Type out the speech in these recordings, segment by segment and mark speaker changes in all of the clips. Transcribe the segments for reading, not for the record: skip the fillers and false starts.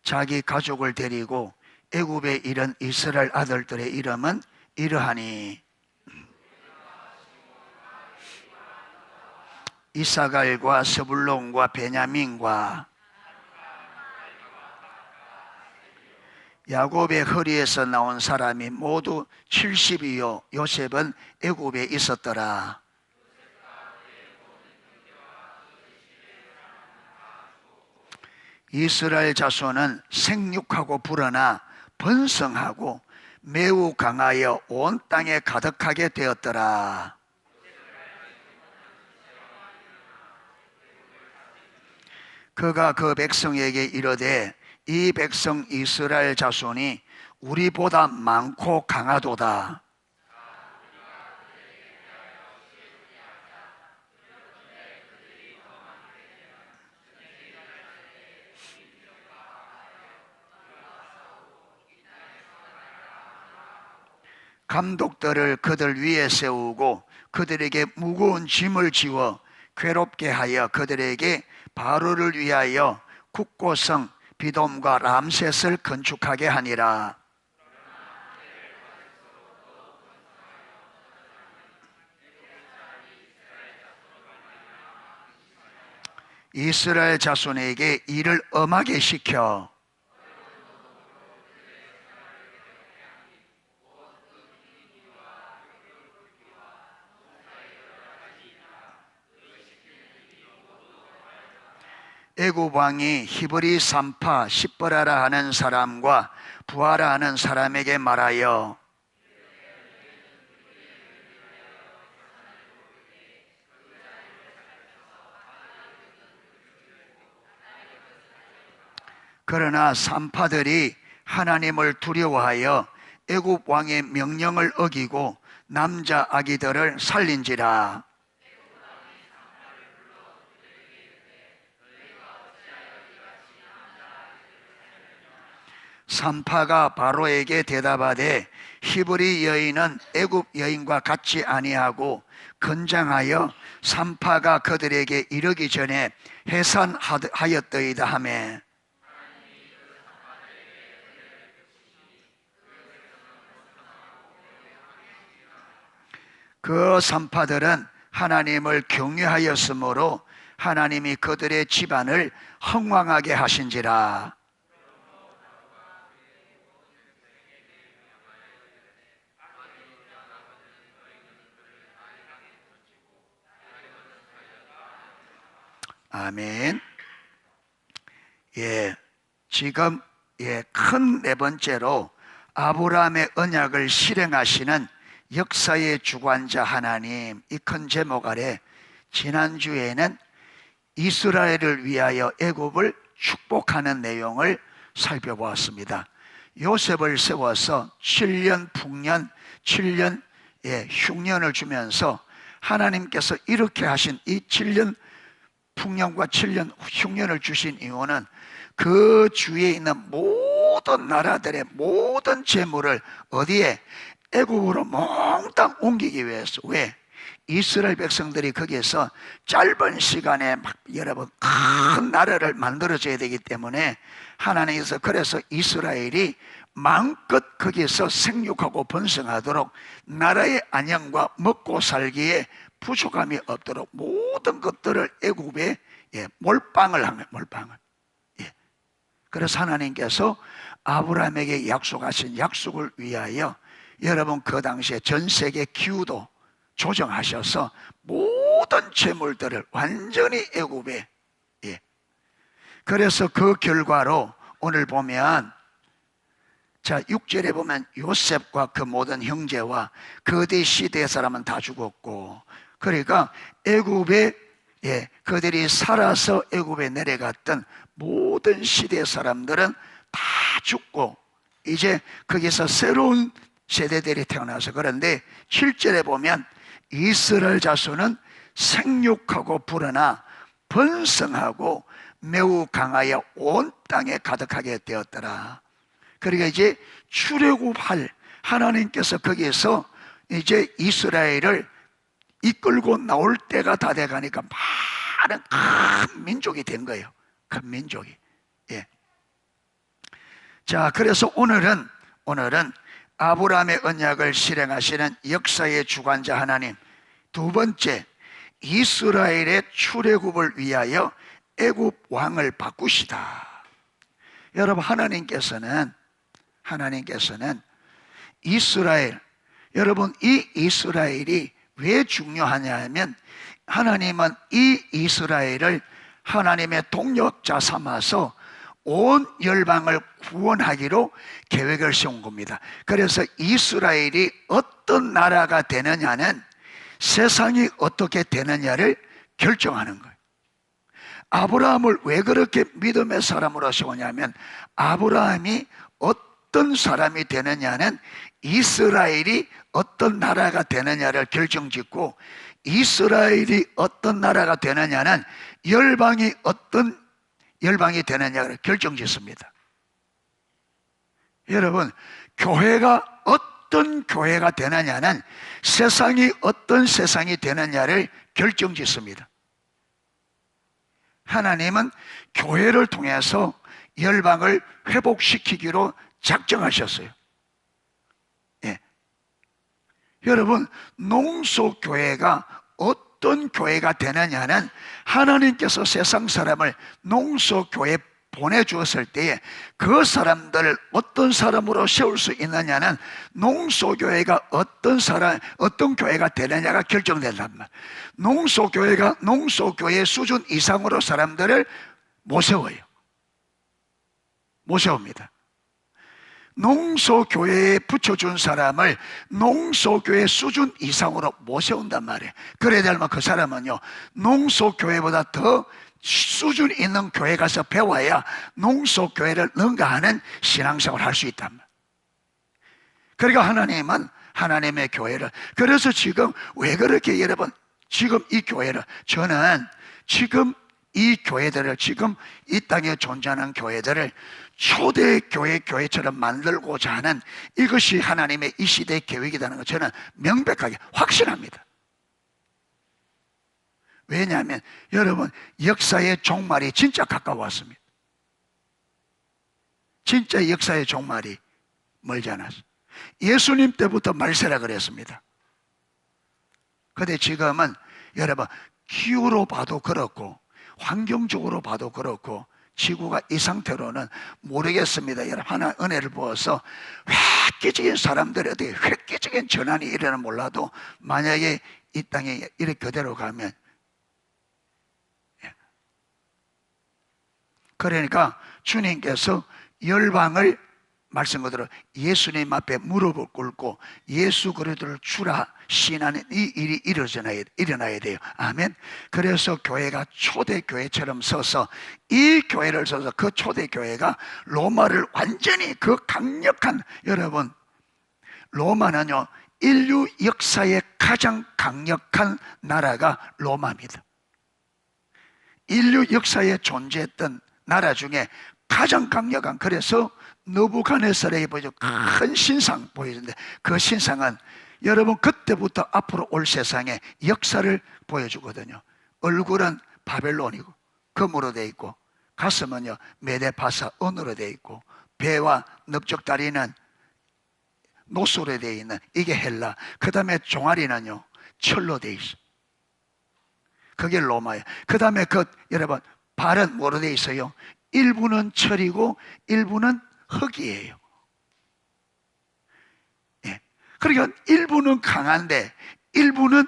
Speaker 1: 자기 가족을 데리고 애굽에 이른 이스라엘 아들들의 이름은 이러하니 이사갈과 스불론과 베냐민과 야곱의 허리에서 나온 사람이 모두 70이요 요셉은 애굽에 있었더라. 이스라엘 자손은 생육하고 불어나 번성하고 매우 강하여 온 땅에 가득하게 되었더라. 그가 그 백성에게 이르되 이 백성 이스라엘 자손이 우리보다 많고 강하도다. 감독들을 그들 위에 세우고 그들에게 무거운 짐을 지워 괴롭게 하여 그들에게 바로를 위하여 국고성 비돔과 람셋을 건축하게 하니라. 이스라엘 자손에게 일을 엄하게 시켜 애굽 왕이 히브리 산파 십버라라 하는 사람과 부하라 하는 사람에게 말하여 그러나 산파들이 하나님을 두려워하여 애굽 왕의 명령을 어기고 남자 아기들을 살린지라. 산파가 바로에게 대답하되 히브리 여인은 애굽 여인과 같지 아니하고 건장하여 산파가 그들에게 이르기 전에 해산하였더이다 하매 그 산파들은 하나님을 경외하였으므로 하나님이 그들의 집안을 흥왕하게 하신지라. 아멘. 지금 큰 네 번째로 아브라함의 언약을 실행하시는 역사의 주관자 하나님, 이 큰 제목 아래 지난주에는 이스라엘을 위하여 애굽을 축복하는 내용을 살펴보았습니다. 요셉을 세워서 7년 풍년, 7년 흉년을 주면서 하나님께서 이렇게 하신 이 7년 풍년과 7년 흉년을 주신 이유는 그 주위에 있는 모든 나라들의 모든 재물을 어디에? 애굽으로 몽땅 옮기기 위해서. 왜? 이스라엘 백성들이 거기에서 짧은 시간에 막 여러분 큰 나라를 만들어줘야 되기 때문에 하나님께서 그래서 이스라엘이 마음껏 거기에서 생육하고 번성하도록 나라의 안녕과 먹고 살기에 부족함이 없도록 모든 것들을 애굽에 몰빵을 한 거예요. 몰빵을. 그래서 하나님께서 아브라함에게 약속하신 약속을 위하여 여러분 그 당시에 전 세계 기후도 조정하셔서 모든 재물들을 완전히 애굽에 그래서 그 결과로 오늘 보면 자 6절에 보면 요셉과 그 모든 형제와 그대 시대의 사람은 다 죽었고 그러니까 애굽에 그들이 살아서 애굽에 내려갔던 모든 시대의 사람들은 다 죽고 이제 거기서 새로운 세대들이 태어나서 그런데 7절에 보면 이스라엘 자손은 생육하고 불어나 번성하고 매우 강하여 온 땅에 가득하게 되었더라. 그러니까 이제 출애굽할 하나님께서 거기에서 이제 이스라엘을 이끌고 나올 때가 다 돼가니까 많은 큰 민족이 된 거예요. 큰 민족이. 자, 그래서 오늘은 아브라함의 언약을 실행하시는 역사의 주관자 하나님, 두 번째, 이스라엘의 출애굽을 위하여 애굽 왕을 바꾸시다. 여러분, 하나님께서는 이스라엘, 여러분, 이 이스라엘이 왜 중요하냐 하면, 하나님은 이 이스라엘을 하나님의 동역자 삼아서 온 열방을 구원하기로 계획을 세운 겁니다. 그래서 이스라엘이 어떤 나라가 되느냐는 세상이 어떻게 되느냐를 결정하는 거예요. 아브라함을 왜 그렇게 믿음의 사람으로 세우냐면, 아브라함이 어떤 사람이 되느냐는 이스라엘이 어떤 나라가 되느냐를 결정짓고, 이스라엘이 어떤 나라가 되느냐는 열방이 어떤 열방이 되느냐를 결정짓습니다. 여러분, 교회가 어떤 교회가 되느냐는 세상이 어떤 세상이 되느냐를 결정짓습니다. 하나님은 교회를 통해서 열방을 회복시키기로 작정하셨어요. 예. 여러분, 농소교회가 어떤 교회가 되느냐는 하나님께서 세상 사람을 농소교회에 보내주었을 때에 그 사람들을 어떤 사람으로 세울 수 있느냐는 농소교회가 어떤 교회가 되느냐가 결정된단 말이에요. 농소교회가 농소교회 수준 이상으로 사람들을 못 세워요. 못 세웁니다. 농소교회에 붙여준 사람을 농소교회 수준 이상으로 못 세운단 말이에요. 그래야 되면 그 사람은요, 농소교회보다 더 수준 있는 교회 가서 배워야 농소교회를 능가하는 신앙생활을 할 수 있단 말이에요. 그러니까 하나님은 하나님의 교회를, 그래서 지금 왜 그렇게 여러분, 지금 이 교회를, 저는 지금 이 교회들을, 지금 이 땅에 존재하는 교회들을 초대교회 교회처럼 만들고자 하는, 이것이 하나님의 이 시대의 계획이라는 것 저는 명백하게 확신합니다. 왜냐하면 여러분, 역사의 종말이 진짜 가까웠습니다. 진짜 역사의 종말이 멀지 않았어요. 예수님 때부터 말세라 그랬습니다. 그런데 지금은 여러분, 기후로 봐도 그렇고 환경적으로 봐도 그렇고 지구가 이 상태로는 모르겠습니다. 여러분, 하나 은혜를 부어서 획기적인 사람들에 대해 획기적인 전환이 일어나는 몰라도, 만약에 이 땅에 이렇게 그대로 가면, 그러니까 주님께서 열방을 말씀 그대로 예수님 앞에 무릎을 꿇고 예수 그리스도를 주라 시인하는 이 일이 일어나야 돼요. 아멘. 그래서 교회가 초대교회처럼 서서, 이 교회를 서서 그 초대교회가 로마를 완전히, 그 강력한, 여러분, 로마는요 인류 역사의 가장 강력한 나라가 로마입니다. 인류 역사에 존재했던 나라 중에 가장 강력한, 그래서 느부갓네살에게 보여준 큰 신상 보여주는데, 그 신상은 여러분 그때부터 앞으로 올 세상의 역사를 보여주거든요. 얼굴은 바벨론이고 금으로 되어 있고, 가슴은요 메데파사 은으로 되어 있고, 배와 넓적다리는 노소로 되어 있는, 이게 헬라. 그 다음에 종아리는요 철로 되어 있어요. 그게 로마예요. 그 다음에 여러분 발은 뭐로 되어 있어요? 일부는 철이고 일부는 흙이에요. 예. 그러니까 일부는 강한데 일부는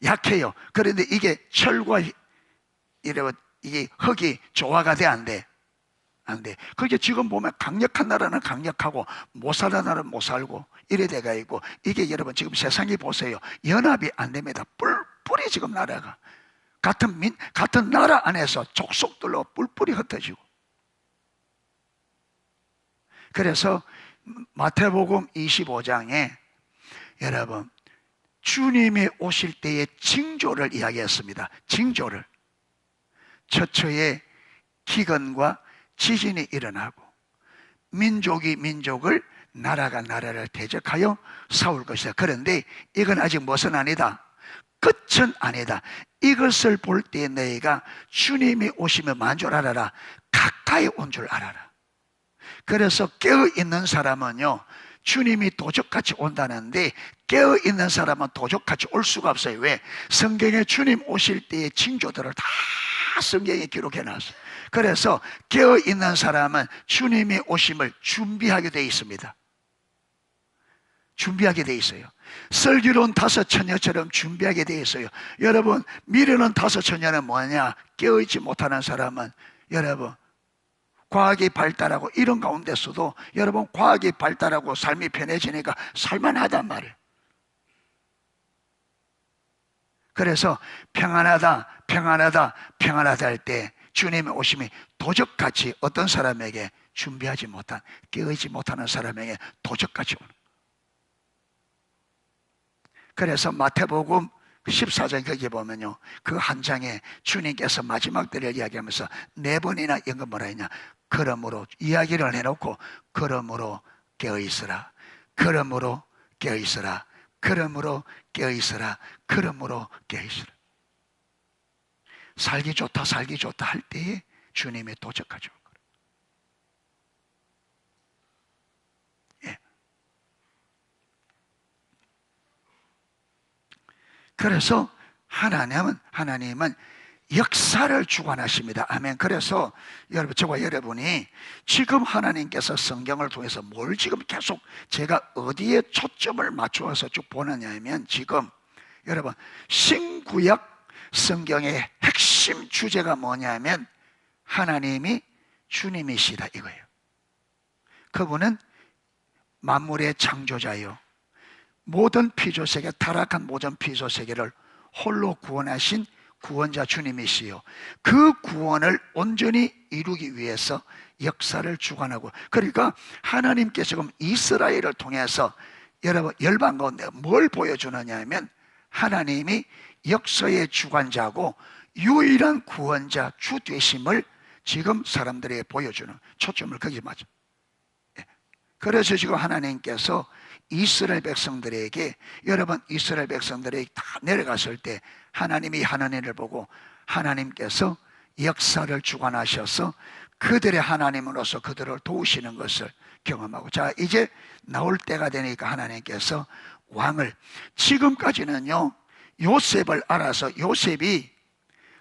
Speaker 1: 약해요. 그런데 이게 철과 이게 흙이 조화가 돼, 안 돼? 안 돼. 그게 지금 보면 강력한 나라는 강력하고 못 사는 나라는 못 살고 이래 돼가 있고, 이게 여러분 지금 세상이 보세요. 연합이 안 됩니다. 뿔뿔이 지금 나라가. 같은 나라 안에서 족속들로 뿔뿔이 흩어지고. 그래서 마태복음 25장에 여러분 주님이 오실 때의 징조를 이야기했습니다. 징조를. 처처에 기근과 지진이 일어나고, 민족이 민족을, 나라가 나라를 대적하여 싸울 것이다. 그런데 이건 아직 무엇은 아니다. 끝은 아니다. 이것을 볼 때 너희가 주님이 오시면 만 줄 알아라. 가까이 온 줄 알아라. 그래서 깨어있는 사람은요, 주님이 도적같이 온다는데 깨어있는 사람은 도적같이 올 수가 없어요. 왜? 성경에 주님 오실 때의 징조들을 다 성경에 기록해놨어요. 그래서 깨어있는 사람은 주님의 오심을 준비하게 되어 있습니다. 준비하게 되어 있어요. 슬기로운 다섯 처녀처럼 준비하게 되어 있어요. 여러분, 미련한 다섯 처녀는 뭐냐? 깨어있지 못하는 사람은, 여러분, 과학이 발달하고 이런 가운데서도 여러분, 과학이 발달하고 삶이 편해지니까 살만하단 말이에요. 그래서 평안하다, 평안하다, 평안하다 할 때 주님의 오심이 도적같이 어떤 사람에게, 준비하지 못한, 깨어있지 못하는 사람에게 도적같이 오는. 그래서 마태복음 14장 거기 보면요, 그 한 장에 주님께서 마지막 때를 이야기하면서 4번이나 이런 뭐라 했냐? 그러므로 이야기를 해놓고, 그러므로 깨어있으라, 그러므로 깨어있으라, 그러므로 깨어있으라, 그러므로 깨어있으라. 살기 좋다, 살기 좋다 할 때에 주님의 도적까지 올 거예요. 예. 그래서 하나님은 역사를 주관하십니다. 아멘. 그래서 여러분, 저와 여러분이 지금 하나님께서 성경을 통해서 뭘 지금 계속 제가 어디에 초점을 맞추어서 쭉 보느냐 하면, 지금 여러분, 신구약 성경의 핵심 주제가 뭐냐면 하나님이 주님이시다 이거예요. 그분은 만물의 창조자요, 모든 피조세계, 타락한 모든 피조세계를 홀로 구원하신 구원자 주님이시요, 그 구원을 온전히 이루기 위해서 역사를 주관하고, 그러니까 하나님께서 지금 이스라엘을 통해서 여러분 열방 가운데 뭘 보여주느냐 하면, 하나님이 역사의 주관자고 유일한 구원자 주 되심을 지금 사람들에게 보여주는, 초점을 거기에 맞춰. 그래서 지금 하나님께서 이스라엘 백성들에게, 여러분 이스라엘 백성들에게 다 내려갔을 때 하나님이 하나님을 보고 하나님께서 역사를 주관하셔서 그들의 하나님으로서 그들을 도우시는 것을 경험하고, 자 이제 나올 때가 되니까 하나님께서 왕을, 지금까지는요 요셉을 알아서 요셉이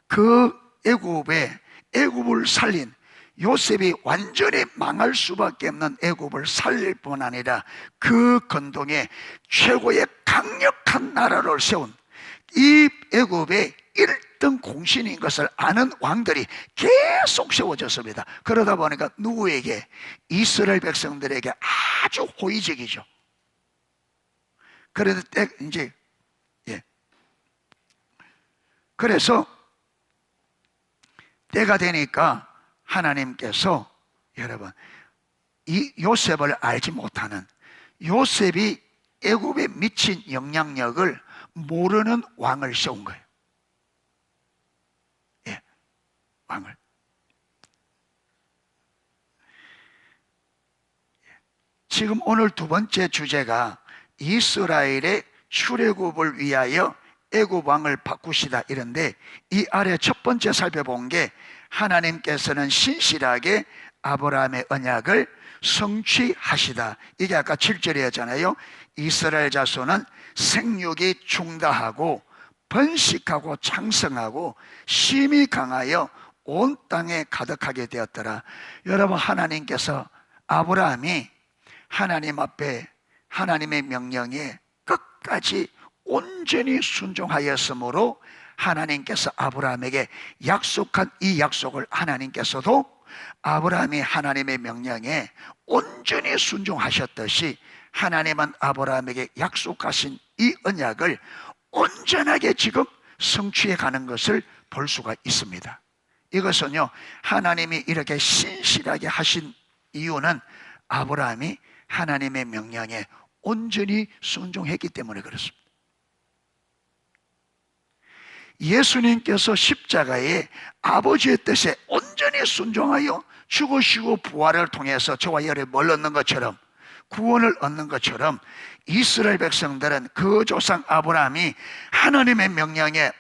Speaker 1: 그 애굽을 살린, 요셉이 완전히 망할 수밖에 없는 애굽을 살릴 뿐 아니라 그 건동에 최고의 강력한 나라를 세운 이 애굽의 1등 공신인 것을 아는 왕들이 계속 세워졌습니다. 그러다 보니까 누구에게? 이스라엘 백성들에게 아주 호의적이죠. 그래도 이제 그래서 때가 되니까 하나님께서, 여러분, 이 요셉을 알지 못하는, 요셉이 애굽에 미친 영향력을 모르는 왕을 세운 거예요. 예, 왕을. 지금 오늘 두 번째 주제가 이스라엘의 출애굽을 위하여 애굽 왕을 바꾸시다 이런데, 이 아래 첫 번째 살펴본 게 하나님께서는 신실하게 아브라함의 언약을 성취하시다. 이게 아까 7절이었잖아요. 이스라엘 자손은 생육이 충다하고 번식하고 창성하고 심히 강하여 온 땅에 가득하게 되었더라. 여러분, 하나님께서, 아브라함이 하나님 앞에 하나님의 명령에 끝까지 온전히 순종하였으므로 하나님께서 아브라함에게 약속한 이 약속을, 하나님께서도 아브라함이 하나님의 명령에 온전히 순종하셨듯이 하나님은 아브라함에게 약속하신 이 언약을 온전하게 지금 성취해 가는 것을 볼 수가 있습니다. 이것은요, 하나님이 이렇게 신실하게 하신 이유는 아브라함이 하나님의 명령에 온전히 순종했기 때문에 그렇습니다. 예수님께서 십자가에 아버지의 뜻에 온전히 순종하여 죽으시고 부활을 통해서 저와 여러분이 뭘 얻는 것처럼, 구원을 얻는 것처럼, 이스라엘 백성들은 그 조상 아브라함이 하나님의 명령에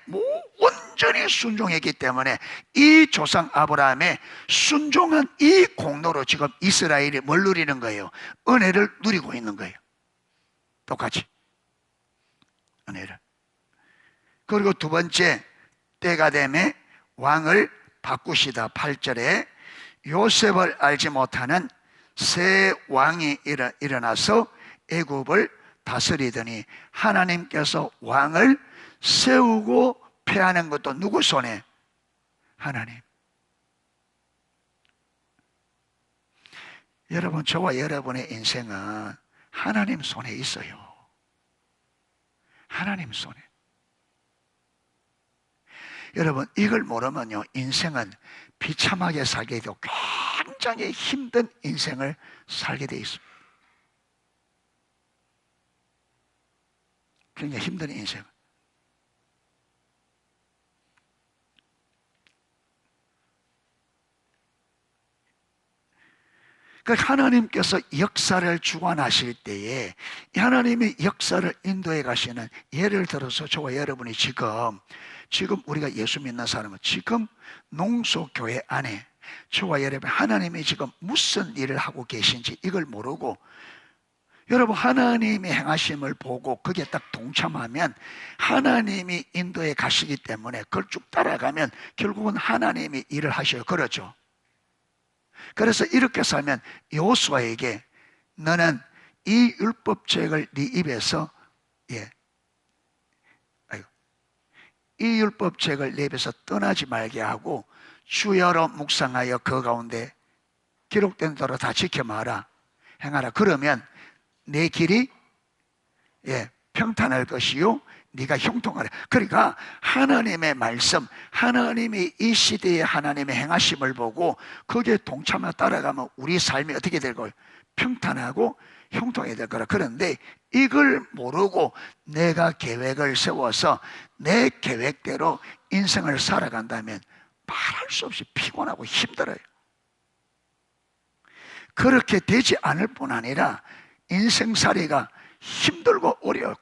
Speaker 1: 온전히 순종했기 때문에 이 조상 아브라함의 순종한 이 공로로 지금 이스라엘이 뭘 누리는 거예요? 은혜를 누리고 있는 거예요. 똑같이 은혜를. 그리고 두 번째, 때가 되매 왕을 바꾸시다. 8절에 요셉을 알지 못하는 새 왕이 일어나서 애굽을 다스리더니, 하나님께서 왕을 세우고 패하는 것도 누구 손에? 하나님. 여러분, 저와 여러분의 인생은 하나님 손에 있어요. 하나님 손에. 여러분, 이걸 모르면요, 인생은 비참하게 살게 되고 굉장히 힘든 인생을 살게 돼 있습니다. 굉장히 힘든 인생. 그러니까 하나님께서 역사를 주관하실 때에 하나님의 역사를 인도해 가시는, 예를 들어서 저와 여러분이 지금 우리가 예수 믿는 사람은 지금 농소교회 안에 저와 여러분 하나님이 지금 무슨 일을 하고 계신지 이걸 모르고, 여러분 하나님의 행하심을 보고 거기에 딱 동참하면 하나님이 인도해 가시기 때문에 그걸 쭉 따라가면 결국은 하나님이 일을 하셔요. 그렇죠? 그래서 이렇게 살면 여호수아에게 너는 이 율법책을 네 입에서 이 율법책을 내 입에서 떠나지 말게 하고 주여로 묵상하여 그 가운데 기록된 대로 다 지켜 마라, 행하라. 그러면 내 길이 평탄할 것이요 네가 형통하라. 그러니까 하나님의 말씀, 하나님이 이 시대의 하나님의 행하심을 보고 거기에 동참하여 따라가면 우리 삶이 어떻게 될 거예요? 평탄하고 형통해야 될 거라. 그런데 이걸 모르고 내가 계획을 세워서 내 계획대로 인생을 살아간다면 말할 수 없이 피곤하고 힘들어요. 그렇게 되지 않을 뿐 아니라 인생살이가 힘들고 어려워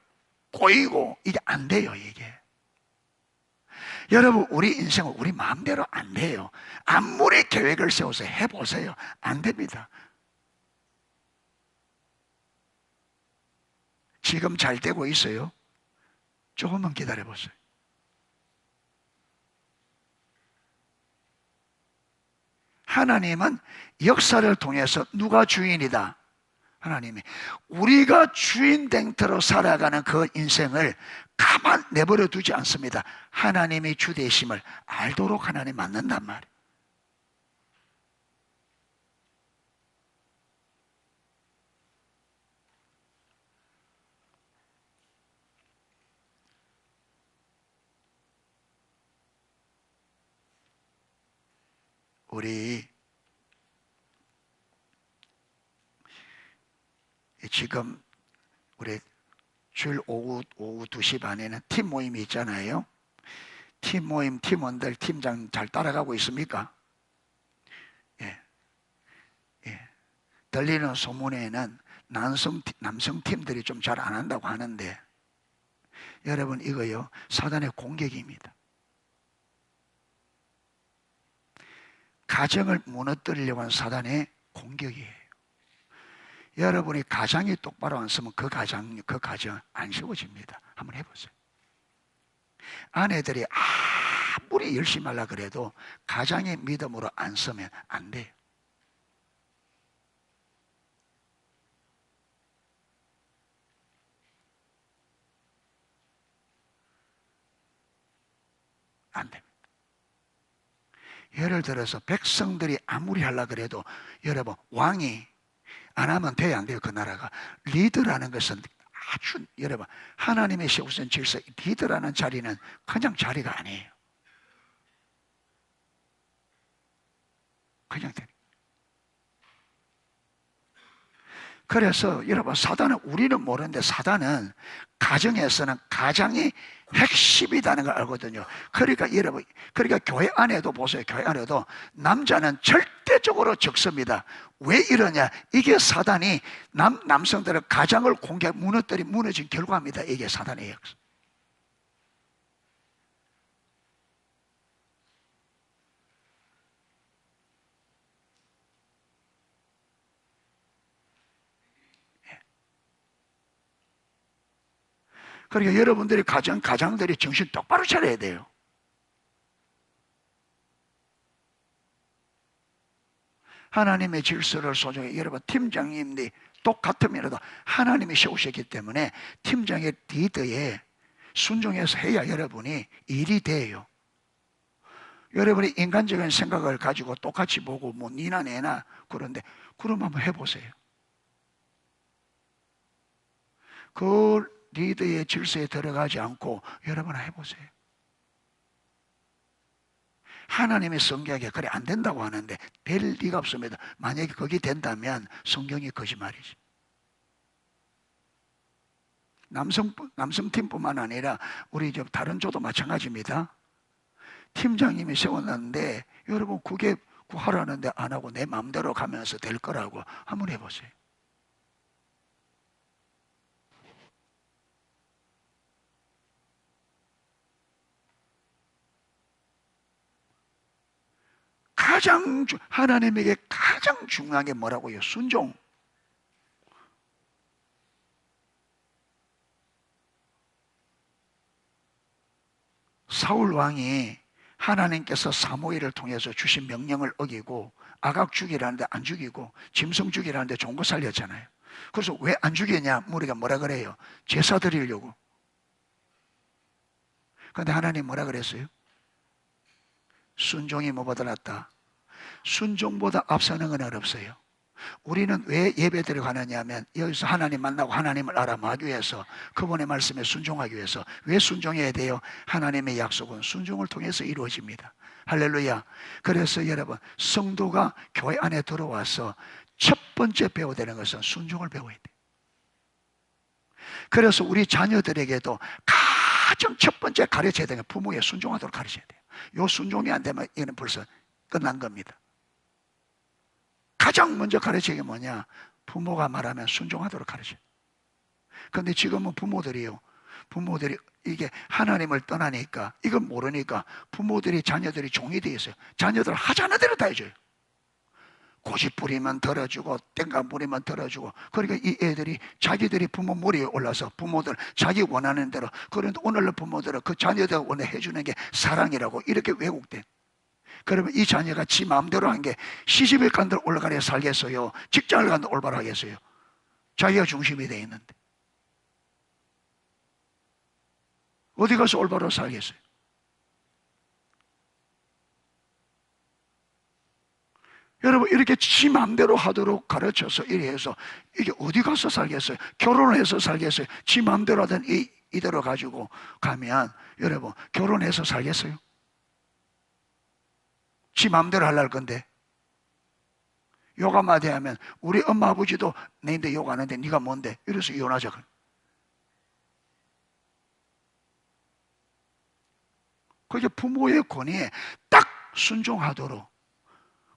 Speaker 1: 꼬이고 이게 안 돼요. 이게 여러분, 우리 인생은 우리 마음대로 안 돼요. 아무리 계획을 세워서 해보세요, 안 됩니다. 지금 잘 되고 있어요? 조금만 기다려보세요. 하나님은 역사를 통해서 누가 주인이다? 하나님이. 우리가 주인 댕터로 살아가는 그 인생을 가만 내버려 두지 않습니다. 하나님의 주되심을 알도록 하나님 만난단 말이에요. 우리 지금 우리 주일 오후 2시 반에는 팀 모임이 있잖아요. 팀 모임 팀원들 팀장 잘 따라가고 있습니까? 들리는 소문에는 남성 팀들이 좀 잘 안 한다고 하는데, 여러분 이거요, 사단의 공격입니다. 가정을 무너뜨리려고 하는 사단의 공격이에요. 여러분이 가장이 똑바로 안 서면 그 가정 안 세워집니다. 한번 해보세요. 아내들이 아무리 열심히 하려고 그래도 가장의 믿음으로 안 서면 안 돼요. 안 됩니다. 예를 들어서 백성들이 아무리 하려고 그래도, 여러분 왕이 안 하면 돼야 안 돼요. 그 나라가. 리더라는 것은 아주, 여러분 하나님의 세우신 질서, 리더라는 자리는 그냥 자리가 아니에요. 그냥 돼. 그래서 여러분 사단은, 우리는 모르는데 사단은 가정에서는 가장이 핵심이라는 걸 알거든요. 그러니까 여러분, 그러니까 교회 안에도 보세요. 교회 안에도 남자는 절대적으로 적습니다. 왜 이러냐? 이게 사단이 남성들의 가장을 무너진 결과입니다. 이게 사단의 역사. 그러니까 여러분들이 가장들이 정신 똑바로 차려야 돼요. 하나님의 질서를 소중히, 여러분 팀장님이 똑같으면도 하나님이 세우셨기 때문에 팀장의 리더에 순종해서 해야 여러분이 일이 돼요. 여러분이 인간적인 생각을 가지고 똑같이 보고 뭐 니나 내나 그런데 그럼 한번 해보세요. 그 리더의 질서에 들어가지 않고 여러분 해보세요. 하나님의 성경에 그래 안 된다고 하는데 될 리가 없습니다. 만약에 거기 된다면 성경이 거짓말이지. 남성팀뿐만 아니라 우리 다른 조도 마찬가지입니다. 팀장님이 세워놨는데 여러분 그게 구하라는데 안 하고 내 마음대로 가면서 될 거라고 한번 해보세요. 하나님에게 가장 중요한 게 뭐라고요? 순종. 사울 왕이 하나님께서 사무엘을 통해서 주신 명령을 어기고 아각 죽이라는데 안 죽이고 짐승 죽이라는데 좋은 거 살렸잖아요. 그래서 왜 안 죽이냐? 우리가 뭐라 그래요? 제사 드리려고. 그런데 하나님 뭐라 그랬어요? 순종이 뭐보다 낫다. 순종보다 앞서는 건 없어요. 우리는 왜 예배 드려가느냐 하면 여기서 하나님 만나고 하나님을 알아보기 위해서, 그분의 말씀에 순종하기 위해서. 왜 순종해야 돼요? 하나님의 약속은 순종을 통해서 이루어집니다. 할렐루야. 그래서 여러분, 성도가 교회 안에 들어와서 첫 번째 배워야 되는 것은 순종을 배워야 돼요. 그래서 우리 자녀들에게도 가장 첫 번째 가르쳐야 되는 게 부모의 순종하도록 가르쳐야 돼요. 요 순종이 안 되면 이는 벌써 끝난 겁니다. 가장 먼저 가르치는 게 뭐냐? 부모가 말하면 순종하도록 가르쳐요. 그런데 지금은 부모들이 이게 하나님을 떠나니까, 이건 모르니까 자녀들이 종이 되어 있어요. 자녀들 하자는 대로 다 해줘요. 고집 부리면 덜어주고 땡감 부리면 덜어주고. 그러니까 이 애들이 자기들이 부모 머리에 올라서 부모들 자기 원하는 대로. 그런데 오늘날 부모들은 그 자녀들 원해 해주는 게 사랑이라고 이렇게 왜곡돼. 그러면 이 자녀가 지 마음대로 한 게 시집을 간들 올라가려 살겠어요? 직장을 간들 올바로 하겠어요? 자기가 중심이 돼 있는데 어디 가서 올바로 살겠어요? 여러분, 이렇게 지 마음대로 하도록 가르쳐서 이래 해서 이게 어디 가서 살겠어요? 결혼을 해서 살겠어요? 지 마음대로 하던 이대로 가지고 가면 여러분 결혼해서 살겠어요? 지 마음대로 하려할 건데. 욕 한마디 하면 우리 엄마 아버지도 내인데 욕 안 하는데 네가 뭔데? 이래서 이혼하자. 그게 부모의 권위에 딱 순종하도록.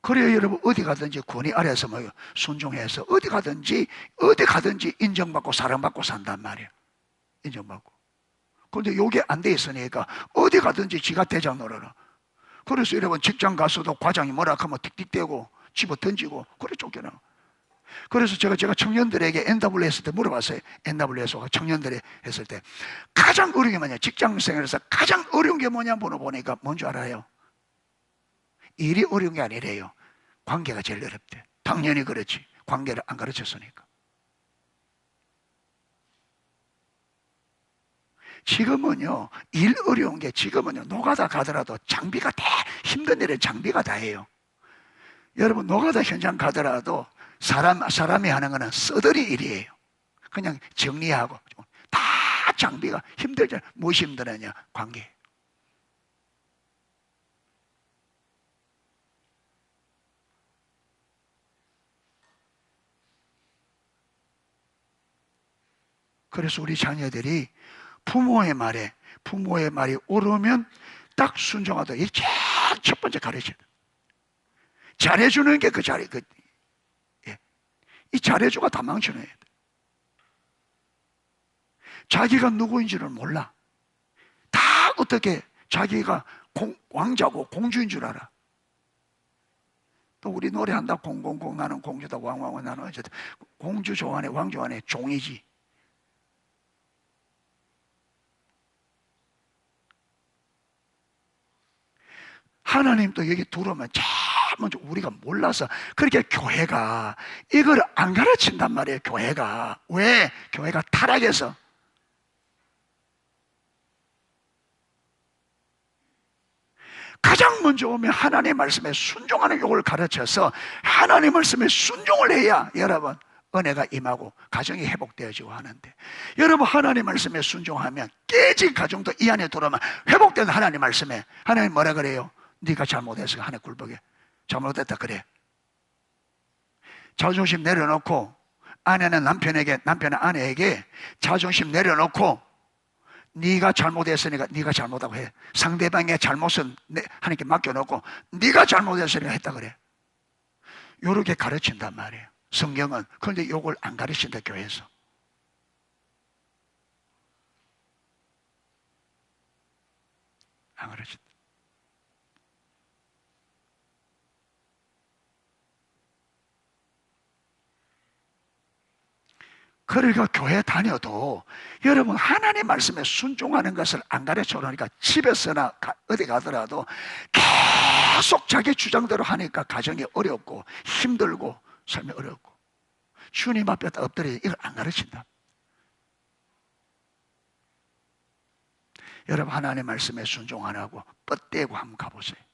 Speaker 1: 그래야 여러분 어디 가든지 권위 아래에서 뭐 순종해서 어디 가든지 인정받고 사랑받고 산단 말이에요. 인정받고. 그런데 요게 안 돼 있으니까 어디 가든지 지가 대장 노려라. 그래서 여러분 직장 가서도 과장이 뭐라 하면 틱틱대고 집어 던지고 그래 쫓겨나. 그래서 제가 청년들에게 NW 했을 때 물어봤어요. NW에서 청년들이 했을 때 가장 어려운 게 뭐냐? 직장 생활에서 가장 어려운 게 뭐냐 물어보니까 뭔 줄 알아요? 일이 어려운 게 아니래요. 관계가 제일 어렵대. 당연히 그렇지. 관계를 안 가르쳤으니까. 지금은요, 일 어려운 게 지금은요, 노가다 가더라도 장비가 다, 힘든 일은 장비가 다예요. 여러분, 노가다 현장 가더라도 사람이 하는 거는 써더리 일이에요. 그냥 정리하고. 다 장비가 힘들잖아요. 무엇이 힘드느냐? 관계. 그래서 우리 자녀들이 부모의 말이 옳으면 딱 순종하다. 이게 제일 첫 번째 가르쳐야 돼. 잘해주는 게 이 잘해주가 다 망쳐놔야 돼. 자기가 누구인지를 몰라. 다 어떻게 자기가 왕자고 공주인 줄 알아. 또 우리 노래한다. 공공공 나는 공주다. 왕왕왕 나는 어쨌든 공주 좋아하네 왕 좋아하네 종이지. 하나님도 여기 들어오면 제일 먼저 우리가 몰라서 그렇게 교회가 이걸 안 가르친단 말이에요. 교회가. 왜? 교회가 타락해서. 가장 먼저 오면 하나님의 말씀에 순종하는 요걸 가르쳐서 하나님의 말씀에 순종을 해야 여러분 은혜가 임하고 가정이 회복되어지고 하는데, 여러분 하나님의 말씀에 순종하면 깨진 가정도 이 안에 들어오면 회복된 하나님의 말씀에 하나님 뭐라 그래요? 네가 잘못해서 하나님 굴복해. 잘못했다 그래. 자존심 내려놓고, 아내는 남편에게, 남편은 아내에게 자존심 내려놓고 네가 잘못했으니까 네가 잘못하고 해. 상대방의 잘못은 하나님께 맡겨놓고 네가 잘못했으니까 했다 그래. 요렇게 가르친단 말이에요, 성경은. 그런데 요걸 안 가르친다, 교회에서. 안 가르친다. 그러니까 교회 다녀도 여러분 하나님 말씀에 순종하는 것을 안 가르쳐 놓으니까 집에서나 어디 가더라도 계속 자기 주장대로 하니까 가정이 어렵고 힘들고 삶이 어렵고, 주님 앞에 엎드려 이걸 안 가르친다. 여러분 하나님 말씀에 순종 안 하고 뻗대고 한번 가보세요.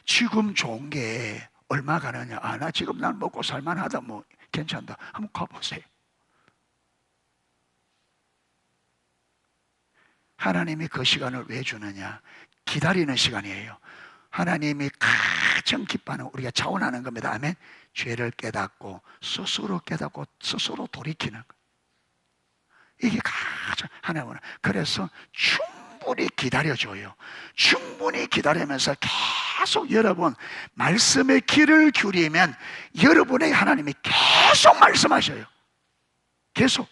Speaker 1: 지금 좋은 게 얼마 가느냐? 아, 나 지금 난 먹고 살만하다, 뭐 괜찮다. 한번 가보세요. 하나님이 그 시간을 왜 주느냐? 기다리는 시간이에요. 하나님이 가장 기뻐하는, 우리가 자원하는 겁니다. 아멘. 죄를 깨닫고 스스로 깨닫고 스스로 돌이키는 것, 이게 가장 하나님은. 그래서 충분히 기다려줘요. 충분히 기다리면서 계속 여러분 말씀의 귀를 기울이면 여러분의 하나님이 계속 말씀하셔요. 계속.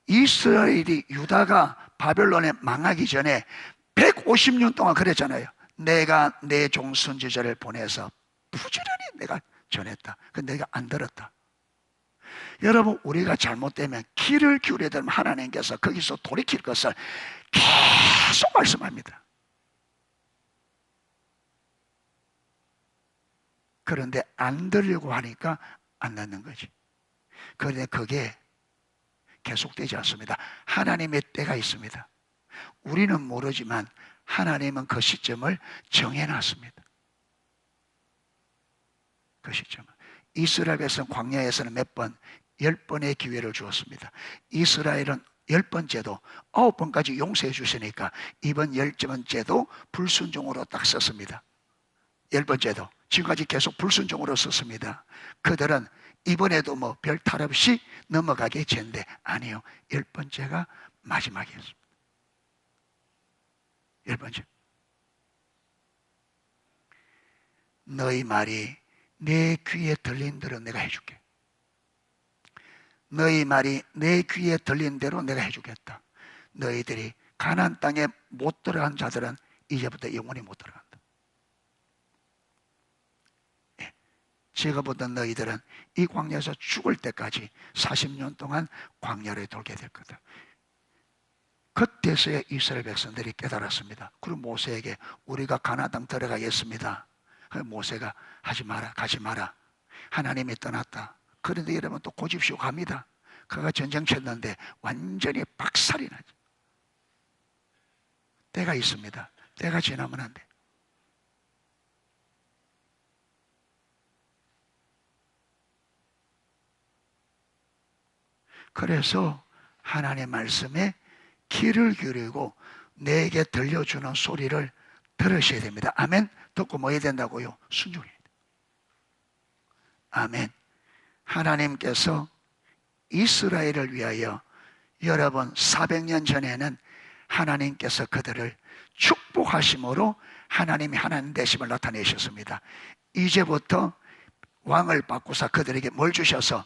Speaker 1: 이스라엘이, 유다가 바벨론에 망하기 전에 150년 동안 그랬잖아요. 내가 내 종 선지자를 보내서 부지런히 내가 전했다. 근데 내가 안 들었다. 여러분 우리가 잘못되면 귀를 기울여야 되면 하나님께서 거기서 돌이킬 것을 계속 말씀합니다. 그런데 안 들으려고 하니까 안 듣는 거지. 그런데 그게 계속되지 않습니다. 하나님의 때가 있습니다. 우리는 모르지만 하나님은 그 시점을 정해놨습니다. 그 시점을. 이스라엘에서는 광야에서는 몇 번? 10번의 기회를 주었습니다. 이스라엘은 10번째도 9번까지 용서해 주시니까 이번 10번째도 불순종으로 딱 썼습니다. 10번째도 지금까지 계속 불순종으로 썼습니다. 그들은 이번에도 뭐 별 탈 없이 넘어가게 했는데 아니요, 10번째가 마지막이었습니다. 10번째. 너희 말이 내 귀에 들린 대로 내가 해줄게. 너희 말이 내 귀에 들린 대로 내가 해주겠다. 너희들이 가나안 땅에 못 들어간 자들은 이제부터 영원히 못 들어간다. 예. 제가 보던 너희들은 이 광야에서 죽을 때까지 40년 동안 광야를 돌게 될 거다. 그때서야 이스라엘 백성들이 깨달았습니다. 그리고 모세에게 우리가 가나안 땅 들어가겠습니다. 모세가 하지 마라, 가지 마라. 하나님이 떠났다. 그런데 여러분 또 고집쇼 갑니다. 그가 전쟁 쳤는데 완전히 박살이 나죠. 때가 있습니다. 때가 지나면 안 돼. 그래서 하나님의 말씀에 귀를 기울이고 내게 들려주는 소리를 들으셔야 됩니다. 아멘. 듣고 뭐 해야 된다고요? 순종해야 돼요. 아멘. 하나님께서 이스라엘을 위하여 여러분 400년 전에는 하나님께서 그들을 축복하심으로 하나님이 하나님 되심을 나타내셨습니다. 이제부터 왕을 바꾸사 그들에게 뭘 주셔서?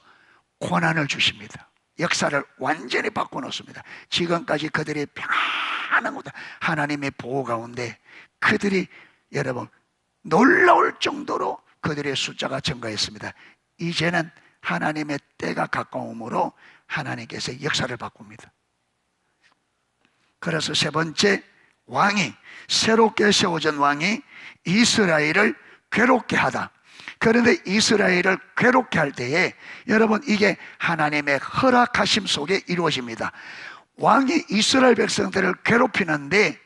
Speaker 1: 고난을 주십니다. 역사를 완전히 바꿔놓습니다. 지금까지 그들이 평안한 곳, 하나님의 보호 가운데 그들이 여러분 놀라울 정도로 그들의 숫자가 증가했습니다. 이제는 하나님의 때가 가까움으로 하나님께서 역사를 바꿉니다. 그래서 세 번째, 왕이, 새롭게 세워진 왕이 이스라엘을 괴롭게 하다. 그런데 이스라엘을 괴롭게 할 때에 여러분, 이게 하나님의 허락하심 속에 이루어집니다. 왕이 이스라엘 백성들을 괴롭히는데,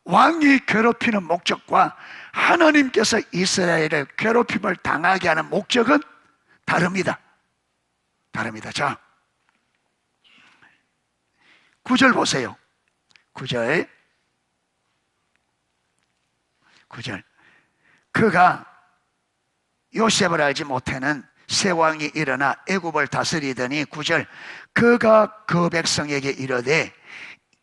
Speaker 1: 왕이 괴롭히는 목적과 하나님께서 이스라엘을 괴롭힘을 당하게 하는 목적은 다릅니다. 다릅니다. 자, 9절 보세요. 9절. 그가 요셉을 알지 못하는 새 왕이 일어나 애굽을 다스리더니, 9절, 그가 그 백성에게 이르되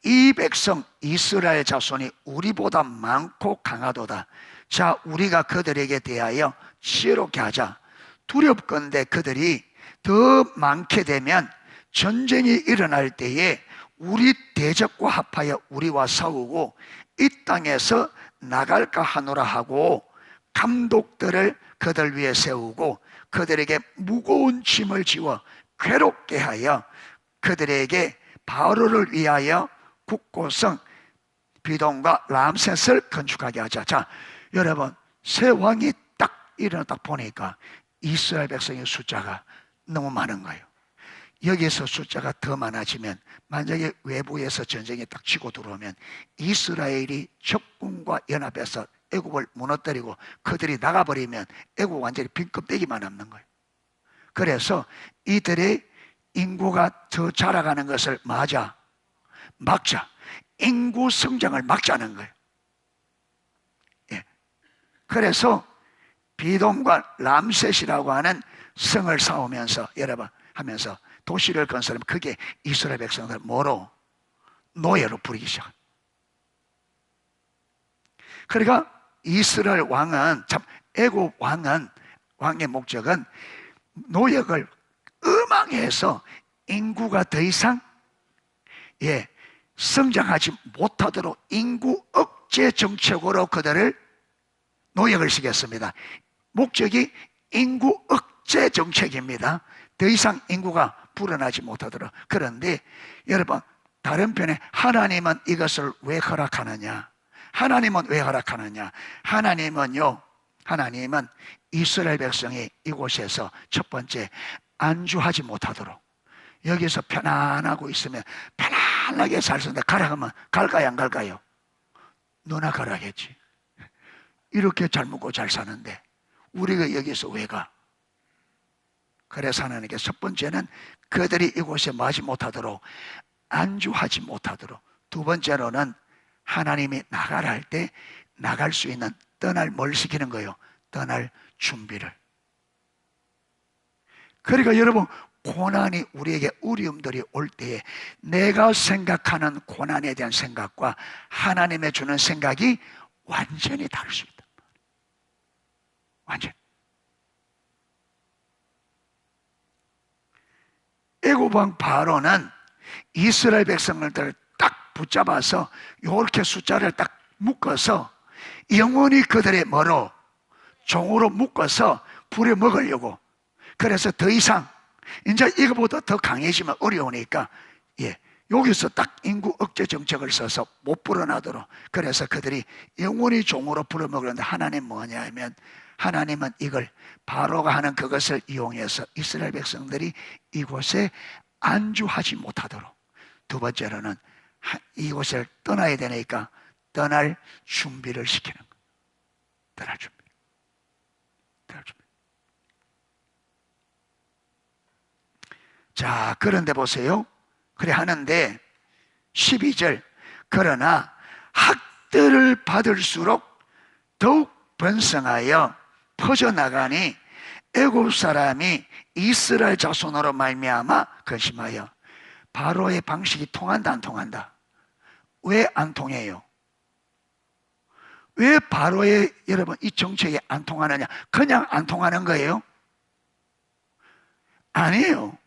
Speaker 1: 이 백성 이스라엘 자손이 우리보다 많고 강하도다. 자, 우리가 그들에게 대하여 지혜롭게 하자. 두렵건대 그들이 더 많게 되면 전쟁이 일어날 때에 우리 대적과 합하여 우리와 싸우고 이 땅에서 나갈까 하노라 하고, 감독들을 그들 위에 세우고 그들에게 무거운 짐을 지워 괴롭게 하여 그들에게 바로를 위하여 국고성 비돔과 람셋을 건축하게 하자. 자, 여러분, 새 왕이 딱 일어나 보니까 이스라엘 백성의 숫자가 너무 많은 거예요. 여기서 숫자가 더 많아지면, 만약에 외부에서 전쟁이 딱 치고 들어오면 이스라엘이 적군과 연합해서 애굽을 무너뜨리고 그들이 나가버리면 애굽 완전히 빈 껍데기만 남는 거예요. 그래서 이들의 인구가 더 자라가는 것을 막자. 인구 성장을 막자는 거예요. 예. 그래서 비돔과 람셋이라고 하는 성을 쌓으면서, 여러분, 하면서 도시를 건설하면 그게 이스라엘 백성들 뭐로? 노예로 부리기 시작합니다. 그러니까 이스라엘 왕은, 애굽 왕의 목적은 노역을 음항해서 인구가 더 이상 성장하지 못하도록 인구 억제 정책으로 그들을 노역을 시켰습니다. 목적이 인구 억제 정책입니다. 더 이상 인구가 불어나지 못하도록. 그런데 여러분, 다른 편에 하나님은 이것을 왜 허락하느냐? 하나님은 왜 허락하느냐? 하나님은 이스라엘 백성이 이곳에서 첫 번째, 안주하지 못하도록, 여기서 편안하고 있으면 편안하게 살 수 있는데 가라 하면 갈까요, 안 갈까요? 너나 가라겠지. 이렇게 잘 먹고 잘 사는데 우리가 여기서 왜 가? 그래서 하나님께 첫 번째는 그들이 이곳에 마지 못하도록, 안주하지 못하도록. 두 번째로는 하나님이 나가라 할 때 나갈 수 있는, 떠날, 뭘 시키는 거예요? 떠날 준비를. 그러니까 여러분, 고난이 우리에게, 어려움들이 올 때에 내가 생각하는 고난에 대한 생각과 하나님의 주는 생각이 완전히 다를 수 있다. 완전. 애굽 왕 바로는 이스라엘 백성들을 딱 붙잡아서 이렇게 숫자를 딱 묶어서 영원히 그들의 뭐로? 종으로 묶어서 부려먹으려고. 그래서 더 이상 이제 이거보다 더 강해지면 어려우니까 여기서 딱 인구 억제 정책을 써서 못 불어나도록. 그래서 그들이 영원히 종으로 부려먹으는데, 하나님 뭐냐 하면, 하나님은 이걸, 바로가 하는 그것을 이용해서 이스라엘 백성들이 이곳에 안주하지 못하도록. 두 번째로는 이곳을 떠나야 되니까 떠날 준비를 시키는 거예요. 떠날 준비. 자, 그런데 보세요. 그래 하는데 12절, 그러나 학대를 받을수록 더욱 번성하여 퍼져나가니 애굽 사람이 이스라엘 자손으로 말미암아 근심하여. 바로의 방식이 통한다, 안 통한다? 왜 안 통해요? 왜 바로의, 여러분, 이 정책이 안 통하느냐? 그냥 안 통하는 거예요? 아니에요.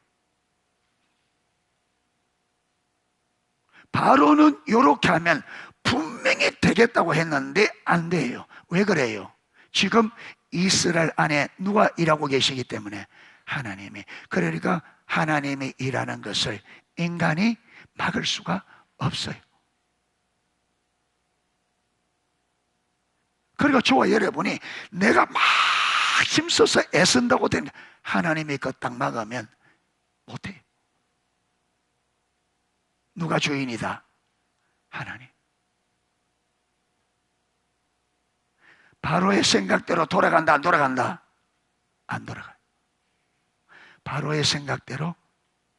Speaker 1: 바로는 이렇게 하면 분명히 되겠다고 했는데 안 돼요. 왜 그래요? 지금 이스라엘 안에 누가 일하고 계시기 때문에? 하나님이. 그러니까 하나님이 일하는 것을 인간이 막을 수가 없어요. 그러니까 저와 여러분이 내가 막 힘써서 애쓴다고 되는, 하나님이 그 딱 막으면 못해요. 누가 주인이다? 하나님. 바로의 생각대로 돌아간다, 안 돌아간다? 안 돌아가요. 바로의 생각대로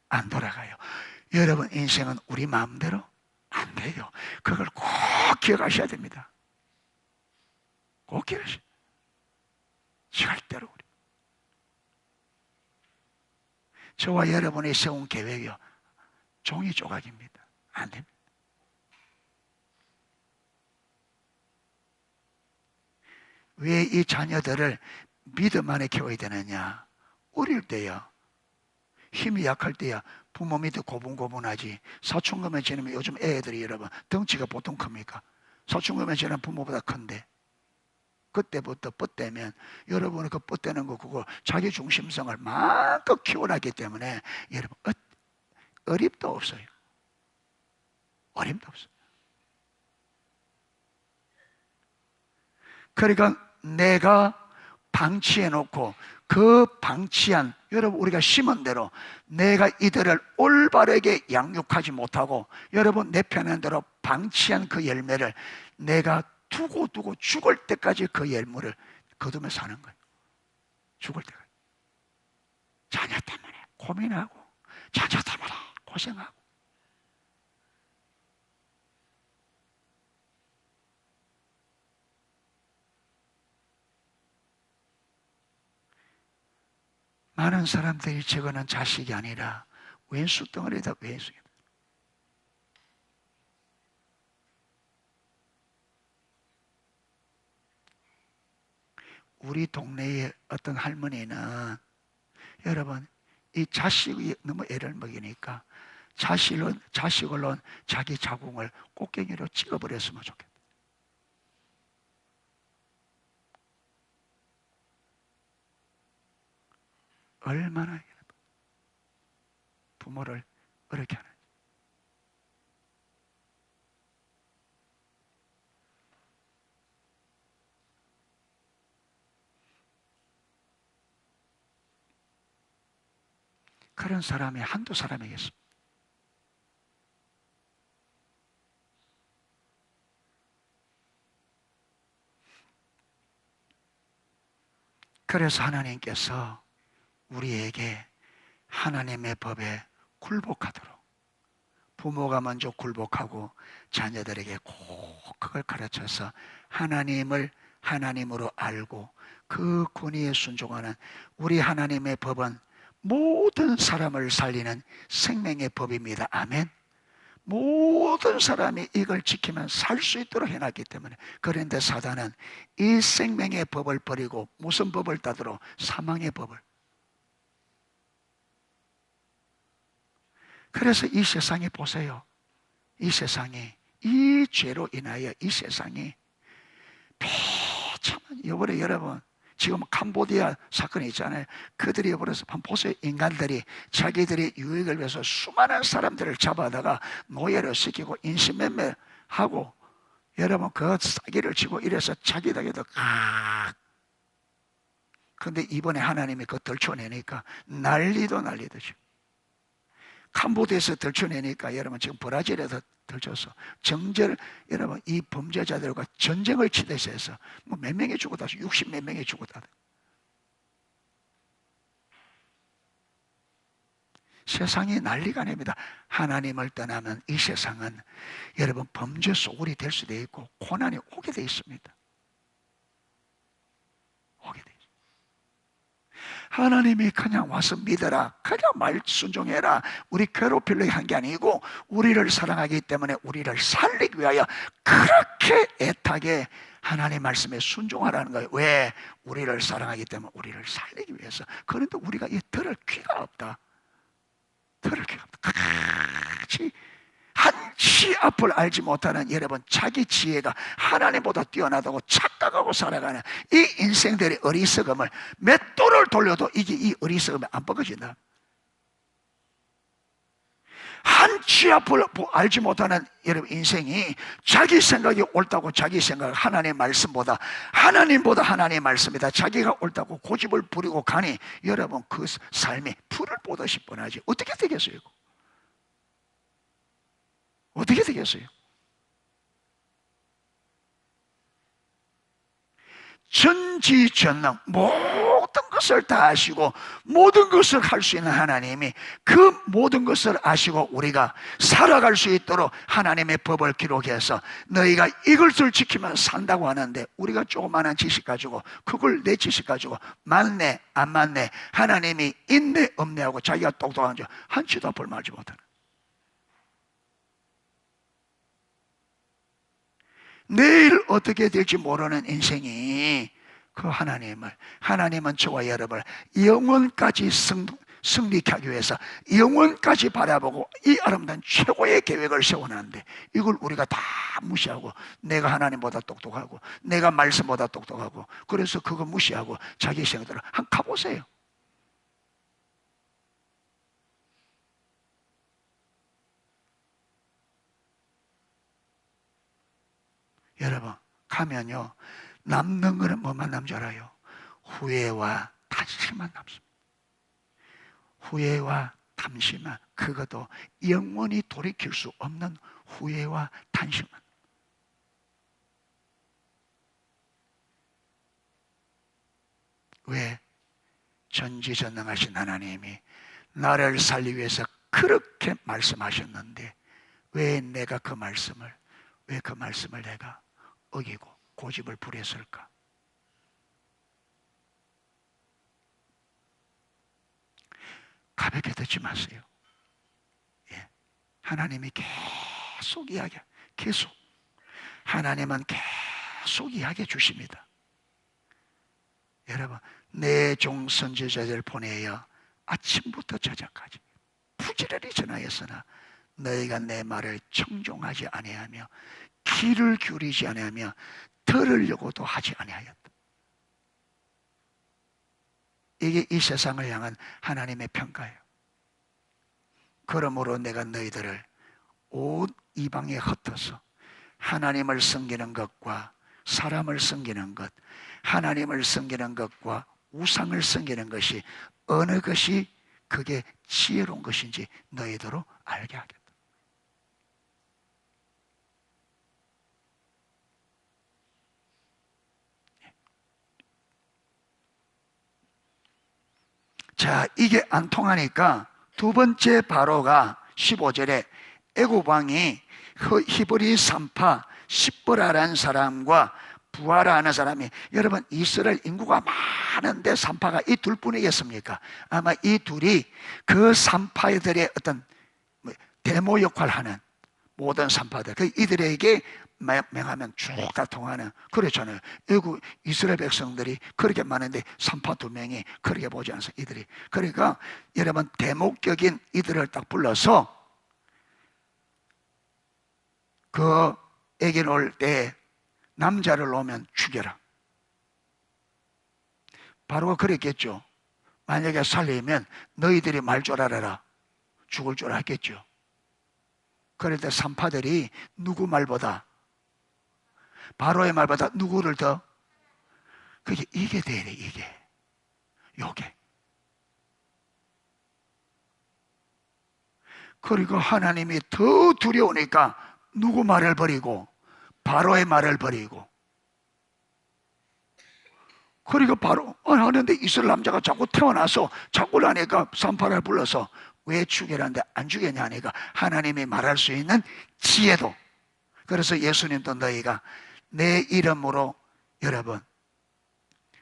Speaker 1: 안 돌아가요. 여러분, 인생은 우리 마음대로 안 돼요. 그걸 꼭 기억하셔야 됩니다. 꼭 기억하셔야 돼요. 절대로 우리. 저와 여러분이 세운 계획이요, 종이 조각입니다. 안 됩니다. 왜 이 자녀들을 믿음 안에 키워야 되느냐? 어릴 때요, 힘이 약할 때야 부모 밑에 고분고분하지. 사춘기만 지나면, 요즘 애들이 여러분 덩치가 보통 큽니까? 사춘기만 지나면 부모보다 큰데, 그때부터 뻗대면 여러분은 그 뻗대는 거 그거 자기 중심성을 마음껏 키워놨기 때문에 여러분 어림도 없어요. 어림도 없어요. 그러니까 내가 방치해놓고 그 방치한, 여러분 우리가 심은 대로 내가 이들을 올바르게 양육하지 못하고 여러분 내 편한 대로 방치한 그 열매를 내가 두고 죽을 때까지 그 열매를 거두며 사는 거예요. 죽을 때까지. 자녀 때문에 고민하고, 자녀 때문에 고생하고. 많은 사람들이 저거는 자식이 아니라 왼수 덩어리다, 왼수. 우리 동네의 어떤 할머니는 여러분 이 자식이 너무 애를 먹이니까 자식을 놓은 자기 자궁을 꽃갱이로 찍어버렸으면 좋겠다. 얼마나 부모를 어렵게 하는지. 그런 사람이 한두 사람이겠습니다. 그래서 하나님께서 우리에게 하나님의 법에 굴복하도록, 부모가 먼저 굴복하고 자녀들에게 꼭 그걸 가르쳐서 하나님을 하나님으로 알고 그 권위에 순종하는, 우리 하나님의 법은 모든 사람을 살리는 생명의 법입니다. 아멘. 모든 사람이 이걸 지키면 살 수 있도록 해놨기 때문에. 그런데 사단은 이 생명의 법을 버리고 무슨 법을 따들어? 사망의 법을. 그래서 이 세상에 보세요. 이 세상이, 이 죄로 인하여 이 세상이 비참한, 이번에 여러분 지금 캄보디아 사건이 있잖아요. 그들이 버려서 한번 보세요. 인간들이 자기들의 유익을 위해서 수많은 사람들을 잡아다가 노예를 시키고 인신매매하고, 여러분 그 싸기를 치고 이래서 자기들에게도 근데 이번에 하나님이 그거 덜쳐내니까 난리도 난리도죠. 캄보디아에서 덜쳐내니까 여러분 지금 브라질에서 덜쳐서 정절, 여러분 이 범죄자들과 전쟁을 치듯이 해서 뭐 몇 명이 죽었다, 60 몇 명이 죽었다. 세상이 난리가 납니다. 하나님을 떠나면 이 세상은 여러분 범죄 소굴이 될 수도 있고 고난이 오게 돼 있습니다. 오게 돼 있습니다. 하나님이 그냥 와서 믿어라, 그냥 말 순종해라, 우리 괴롭히려고 한 게 아니고 우리를 사랑하기 때문에 우리를 살리기 위하여 그렇게 애타게 하나님 말씀에 순종하라는 거예요. 왜? 우리를 사랑하기 때문에 우리를 살리기 위해서. 그런데 우리가 이 들을 귀가 없다. 들을 귀가 없다. 같이 한치 앞을 알지 못하는 여러분, 자기 지혜가 하나님보다 뛰어나다고 착각 생각하고 살아가는 이 인생들의 어리석음을 몇 도를 돌려도 이게 이 어리석음이 안 벗겨진다. 한 치 앞을 알지 못하는 여러분 인생이 자기 생각이 옳다고 자기 생각 하나님의 말씀보다 하나님의 말씀이다 자기가 옳다고 고집을 부리고 가니 여러분 그 삶이 풀을 보듯이 뻔하지. 어떻게 되겠어요? 어떻게 되겠어요? 전지전능 모든 것을 다 아시고 모든 것을 할 수 있는 하나님이 그 모든 것을 아시고 우리가 살아갈 수 있도록 하나님의 법을 기록해서 너희가 이것을 지키면 산다고 하는데 우리가 조그마한 지식 가지고 그걸 내 지식 가지고 맞네 안 맞네 하나님이 있네 없네 하고 자기가 똑똑한 줄 한치도 앞을 말지 못하는, 내일 어떻게 될지 모르는 인생이 그 하나님은 저와 여러분을 영원까지 승리케 하기 위해서 영원까지 바라보고 이 아름다운 최고의 계획을 세워놨는데 이걸 우리가 다 무시하고 내가 하나님보다 똑똑하고 내가 말씀보다 똑똑하고 그래서 그거 무시하고 자기 생각대로 한번 가보세요. 여러분 가면요 남는 거는 뭐만 남줄 알아요? 후회와 탐심만 남습니다. 후회와 탐심만, 그것도 영원히 돌이킬 수 없는 후회와 탐심만. 왜? 전지전능하신 하나님이 나를 살리기 위해서 그렇게 말씀하셨는데 왜 그 말씀을 내가 어기고 고집을 부렸을까? 가볍게 듣지 마세요. 예. 하나님이 하나님은 계속 이야기해 주십니다. 여러분, 내 종 선지자들 보내어 아침부터 저녁까지 부지런히 전하였으나 너희가 내 말을 청종하지 아니하며 귀를 기울이지 아니하며 들으려고도 하지 아니하였다. 이게 이 세상을 향한 하나님의 평가예요. 그러므로 내가 너희들을 온 이방에 흩어서 하나님을 섬기는 것과 사람을 섬기는 것, 하나님을 섬기는 것과 우상을 섬기는 것이 어느 것이 그게 지혜로운 것인지 너희들로 알게 하겠다. 자, 이게 안 통하니까 두 번째 바로가 15절에 애굽 왕이 히브리 산파 십보라라는 사람과 부하라는 사람이, 여러분 이스라엘 인구가 많은데 산파가 이 둘뿐이겠습니까? 아마 이 둘이 그 산파들의 어떤 데모 역할을 하는 모든 산파들, 이들에게 명하면 쭉 다 통하는, 그렇잖아요. 애국 이스라엘 백성들이 그렇게 많은데 산파 두 명이 그렇게 보지 않습니다. 이들이, 그러니까 여러분 대목격인 이들을 딱 불러서 그 애기 놓을 때 남자를 놓으면 죽여라. 바로가 그랬겠죠. 만약에 살리면 너희들이 말 줄 알아라, 죽을 줄 알겠죠. 그럴 때 산파들이 누구 말보다, 바로의 말보다 누구를 더, 그게 이게 돼야 돼. 요게. 그리고 하나님이 더 두려우니까 누구 말을 버리고 바로의 말을 버리고, 그리고 바로 하는데 이스라엘 남자가 자꾸 태어나서 자꾸 하니까 산파를 불러서 왜 죽이라는데 안 죽였냐 하니까 하나님이 말할 수 있는 지혜도. 그래서 예수님도 너희가 내 이름으로 여러분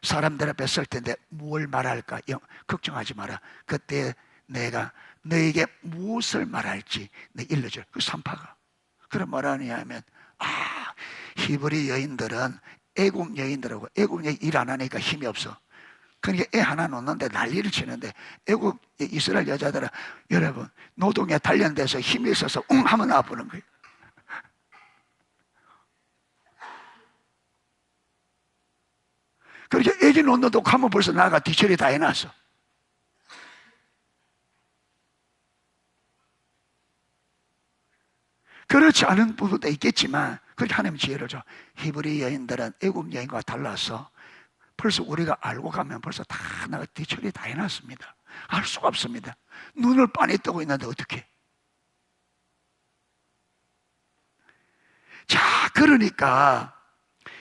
Speaker 1: 사람들 앞에 설 텐데 뭘 말할까 걱정하지 마라. 그때 내가 너에게 무엇을 말할지 내가 일러줄. 그 산파가 그런 말하느냐 하면, 히브리 여인들은 애굽 여인들하고, 애굽 여인 일 안 하니까 힘이 없어. 그러니까 애 하나 놓는데 난리를 치는데, 애굽 이스라엘 여자들은 여러분 노동에 단련돼서 힘이 있어서 하면 아프는 거예요. 그렇게 애기 놓는다고 가면 벌써 나가 뒤처리 다 해놨어. 그렇지 않은 부분도 있겠지만 그렇게 하나님 지혜를 줘. 히브리 여인들은 애국 여인과 달라서 벌써 우리가 알고 가면 벌써 다 나가 뒤처리 다 해놨습니다. 알 수가 없습니다. 눈을 빤히 뜨고 있는데 어떻게? 자, 그러니까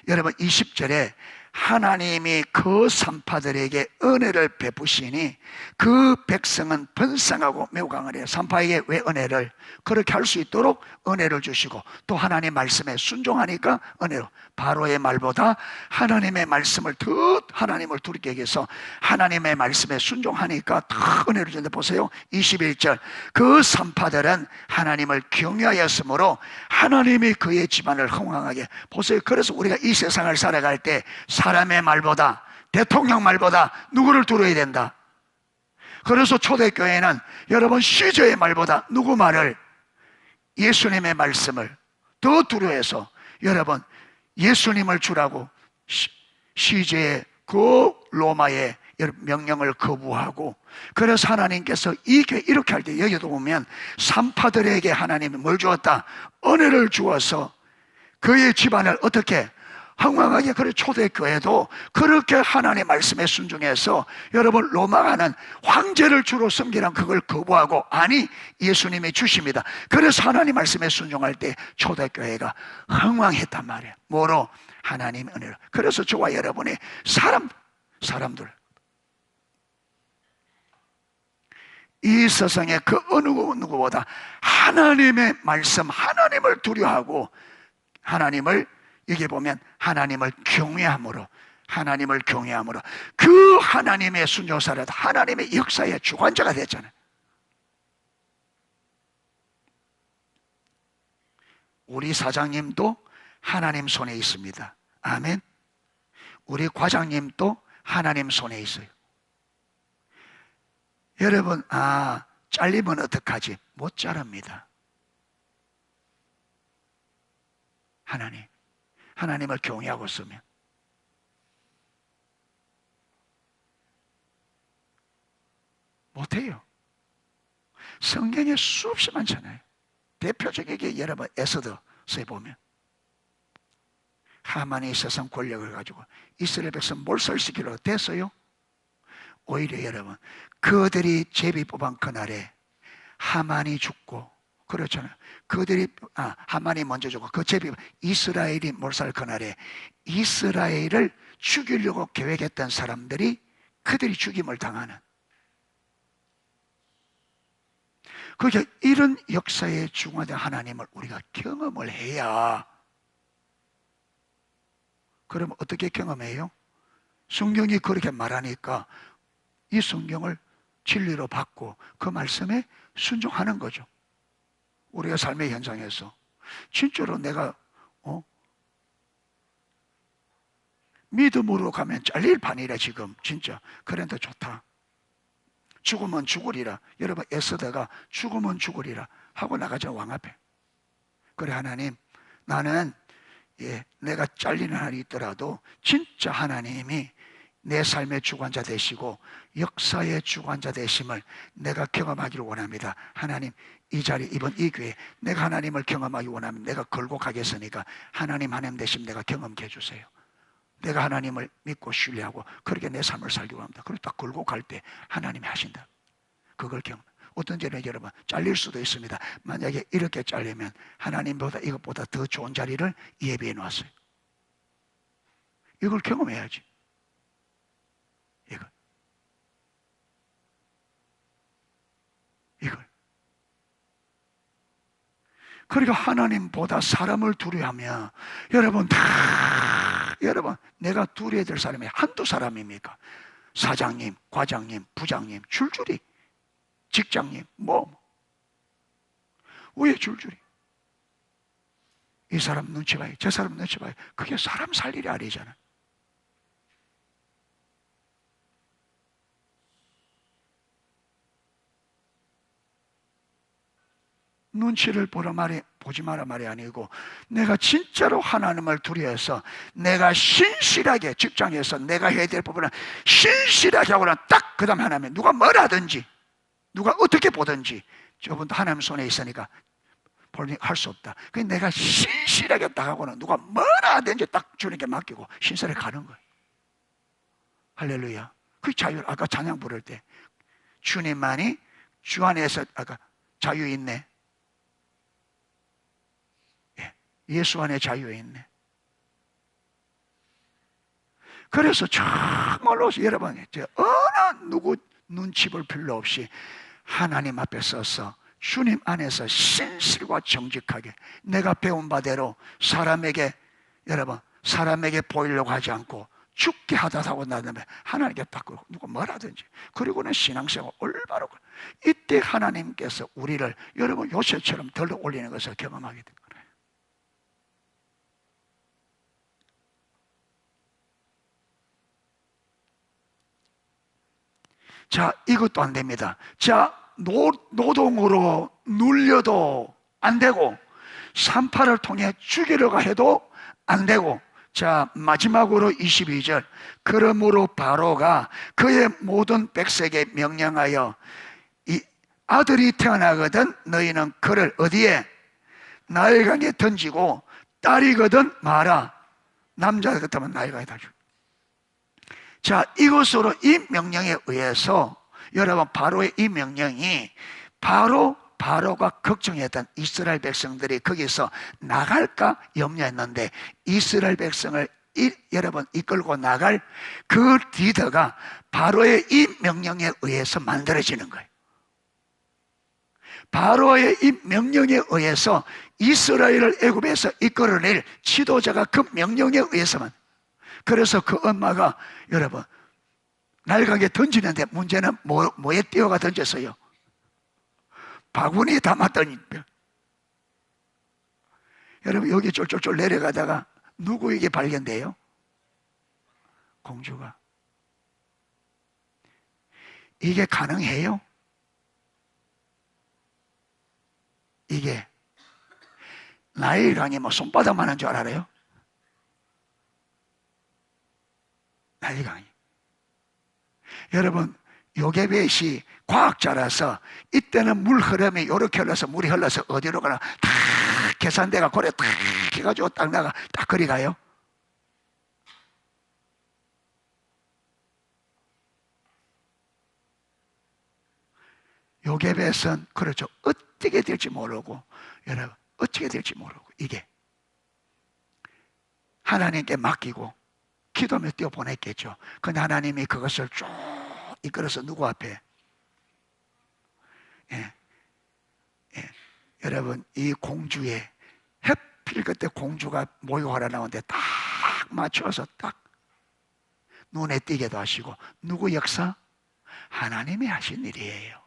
Speaker 1: 여러분 20절에 하나님이 그 산파들에게 은혜를 베푸시니 그 백성은 번성하고 매우 강하래요. 산파에게 왜 은혜를? 그렇게 할 수 있도록 은혜를 주시고 또 하나님 말씀에 순종하니까 은혜로, 바로의 말보다 하나님의 말씀을 더 하나님을 두렵게 해서 하나님의 말씀에 순종하니까 더 은혜를 주는데 보세요. 21절 그 산파들은 하나님을 경외하였으므로 하나님이 그의 집안을 흥왕하게. 보세요. 그래서 우리가 이 세상을 살아갈 때 사람의 말보다, 대통령 말보다 누구를 두려워야 된다? 그래서 초대교회는 여러분 시저의 말보다 누구 말을? 예수님의 말씀을 더 두려워해서 여러분 예수님을 주라고 시제의 그 로마의 명령을 거부하고, 그래서 하나님께서 이 교회 이렇게 할 때 여기도 보면 산파들에게 하나님이 뭘 주었다? 은혜를 주어서 그의 집안을 어떻게? 흥왕하게. 그래 초대교회도 그렇게 하나님의 말씀에 순종해서 여러분 로마가는 황제를 주로 섬기란 그걸 거부하고 아니 예수님이 주십니다. 그래서 하나님 말씀에 순종할 때 초대교회가 흥왕했단 말이에요. 뭐로? 하나님의 은혜로. 그래서 저와 여러분이 사람들 이 세상에 그 어느 누구보다 하나님의 말씀, 하나님을 두려워하고 하나님을 여기 보면 하나님을 경외함으로 그 하나님의 순종사라도 하나님의 역사의 주관자가 됐잖아요. 우리 사장님도 하나님 손에 있습니다. 아멘. 우리 과장님도 하나님 손에 있어요. 여러분, 잘리면 어떡하지? 못 자릅니다. 하나님을 경외하고 있으면. 못해요. 성경에 수없이 많잖아요. 대표적이게 여러분 에스더서에 보면 하만이 세상 권력을 가지고 이스라엘 백성 몰살시키려고 됐어요. 오히려 여러분 그들이 제비 뽑은 그날에 하만이 죽고, 그렇잖아요. 하만이 먼저 죽고 그 제비 이스라엘이 몰살 그날에 이스라엘을 죽이려고 계획했던 사람들이 그들이 죽임을 당하는. 그러니까 이런 역사의 중화된 하나님을 우리가 경험을 해야. 그럼 어떻게 경험해요? 성경이 그렇게 말하니까 이 성경을 진리로 받고 그 말씀에 순종하는 거죠. 우리가 삶의 현장에서 진짜로 내가 믿음으로 가면 잘릴 판이라 지금 진짜 그런데 좋다. 죽으면 죽으리라. 여러분 에스더가 죽으면 죽으리라 하고 나가죠. 왕 앞에. 그래 하나님, 나는 내가 잘리는 날이 있더라도 진짜 하나님이 내 삶의 주관자 되시고 역사의 주관자 되심을 내가 경험하기를 원합니다. 하나님, 이 자리 이번 이 교회 내가 하나님을 경험하기 원하면 내가 걸고 가겠으니까 하나님 되심 내가 경험케 해주세요. 내가 하나님을 믿고 신뢰하고 그렇게 내 삶을 살기 원합니다. 그리고 딱 걸고 갈 때 하나님이 하신다. 그걸 경험. 어떤 전에 여러분 잘릴 수도 있습니다. 만약에 이렇게 잘리면 하나님보다 이것보다 더 좋은 자리를 예비해 놨어요. 이걸 경험해야지. 이걸. 그러니까 하나님보다 사람을 두려워하면 여러분 내가 두려워야 될 사람이 한두 사람입니까? 사장님, 과장님, 부장님 줄줄이, 직장님 왜 줄줄이? 이 사람 눈치 봐요, 저 사람 눈치 봐요. 그게 사람 살 일이 아니잖아. 눈치를 보지 마라 말이 아니고, 내가 진짜로 하나님을 두려워해서 내가 신실하게 직장에서 내가 해야 될 부분은 신실하게 하고는 딱 그 다음에 하나님, 누가 뭘 하든지 누가 어떻게 보든지 저분도 하나님 손에 있으니까 할 수 없다. 그래서 내가 신실하게 딱 하고는 누가 뭘 하든지 딱 주님께 맡기고 신실하게 가는 거예요. 할렐루야. 그 자유, 아까 찬양 부를 때 주님만이 주 안에서 아까 자유 있네. 예수 안에 자유 있네. 그래서 정말로 여러분, 어느 누구 눈치 볼 필요 없이 하나님 앞에 서서 주님 안에서 신실과 정직하게 내가 배운 바대로 사람에게, 여러분, 사람에게 보이려고 하지 않고 죽게 하다 하고 나다음에 하나님께 딱 누가 뭐라든지, 그리고는 신앙생활 올바로, 이때 하나님께서 우리를 여러분 요셉처럼 들어 올리는 것을 경험하게 된 거예요. 자, 이것도 안 됩니다. 자, 노동으로 눌려도 안 되고, 산파를 통해 죽이려고 해도 안 되고, 자, 마지막으로 22절. 그러므로 바로가 그의 모든 백성에게 명령하여, 이 아들이 태어나거든 너희는 그를 어디에? 나일강에 던지고, 딸이거든 마라. 남자 같으면 나일강에 던지고. 자, 이것으로 이 명령에 의해서 여러분, 바로의 이 명령이 바로가 걱정했던 이스라엘 백성들이 거기서 나갈까 염려했는데, 이스라엘 백성을 여러분 이끌고 나갈 그 리더가 바로의 이 명령에 의해서 만들어지는 거예요. 바로의 이 명령에 의해서 이스라엘을 애굽에서 이끌어낼 지도자가 그 명령에 의해서만. 그래서 그 엄마가 여러분 날강에 던지는데 문제는 뭐에 뛰어가 던졌어요? 바구니에 담았더니. 여러분 여기 쫄쫄쫄 내려가다가 누구에게 발견돼요? 공주가. 이게 가능해요? 이게 나일강이 뭐 손바닥만한 줄 알아요? 나일강이. 여러분 요게벳이 과학자라서 이때는 물 흐름이 이렇게 흘러서 물이 흘러서 어디로 가나 다 계산대가 고래 딱 해가지고 딱 나가 딱 거리 가요. 요게벳은 그렇죠. 어떻게 될지 모르고, 여러분 어떻게 될지 모르고, 이게 하나님께 맡기고 기도며 뛰어 보냈겠죠. 근데 하나님이 그것을 쭉 이끌어서 누구 앞에? 여러분 이 공주의 해필 그때 공주가 모욕하러 나오는데 딱 맞춰서 딱 눈에 띄게도 하시고. 누구 역사? 하나님이 하신 일이에요.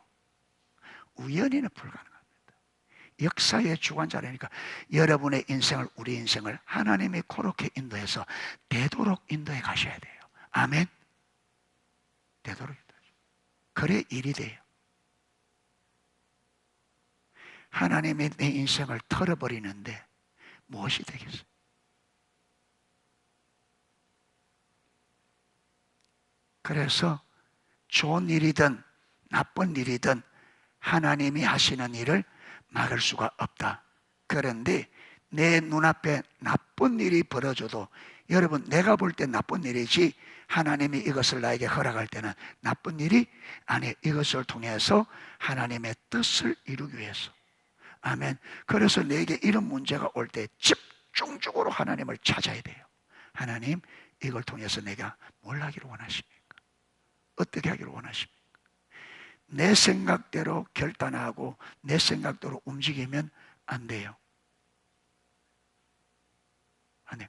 Speaker 1: 우연히는 불가능합니다. 역사의 주관자라니까. 여러분의 인생을, 우리 인생을 하나님이 그렇게 인도해서 되도록 인도해 가셔야 돼요. 아멘. 되도록 인도해. 그래 일이 돼요. 하나님이 내 인생을 털어버리는데 무엇이 되겠어요? 그래서 좋은 일이든 나쁜 일이든 하나님이 하시는 일을 막을 수가 없다. 그런데 내 눈앞에 나쁜 일이 벌어져도, 여러분 내가 볼 때 나쁜 일이지 하나님이 이것을 나에게 허락할 때는 나쁜 일이 아니, 이것을 통해서 하나님의 뜻을 이루기 위해서. 아멘. 그래서 내게 이런 문제가 올 때 집중적으로 하나님을 찾아야 돼요. 하나님, 이걸 통해서 내가 뭘 하기를 원하십니까? 어떻게 하기를 원하십니까? 내 생각대로 결단하고 내 생각대로 움직이면 안 돼요. 안 해요.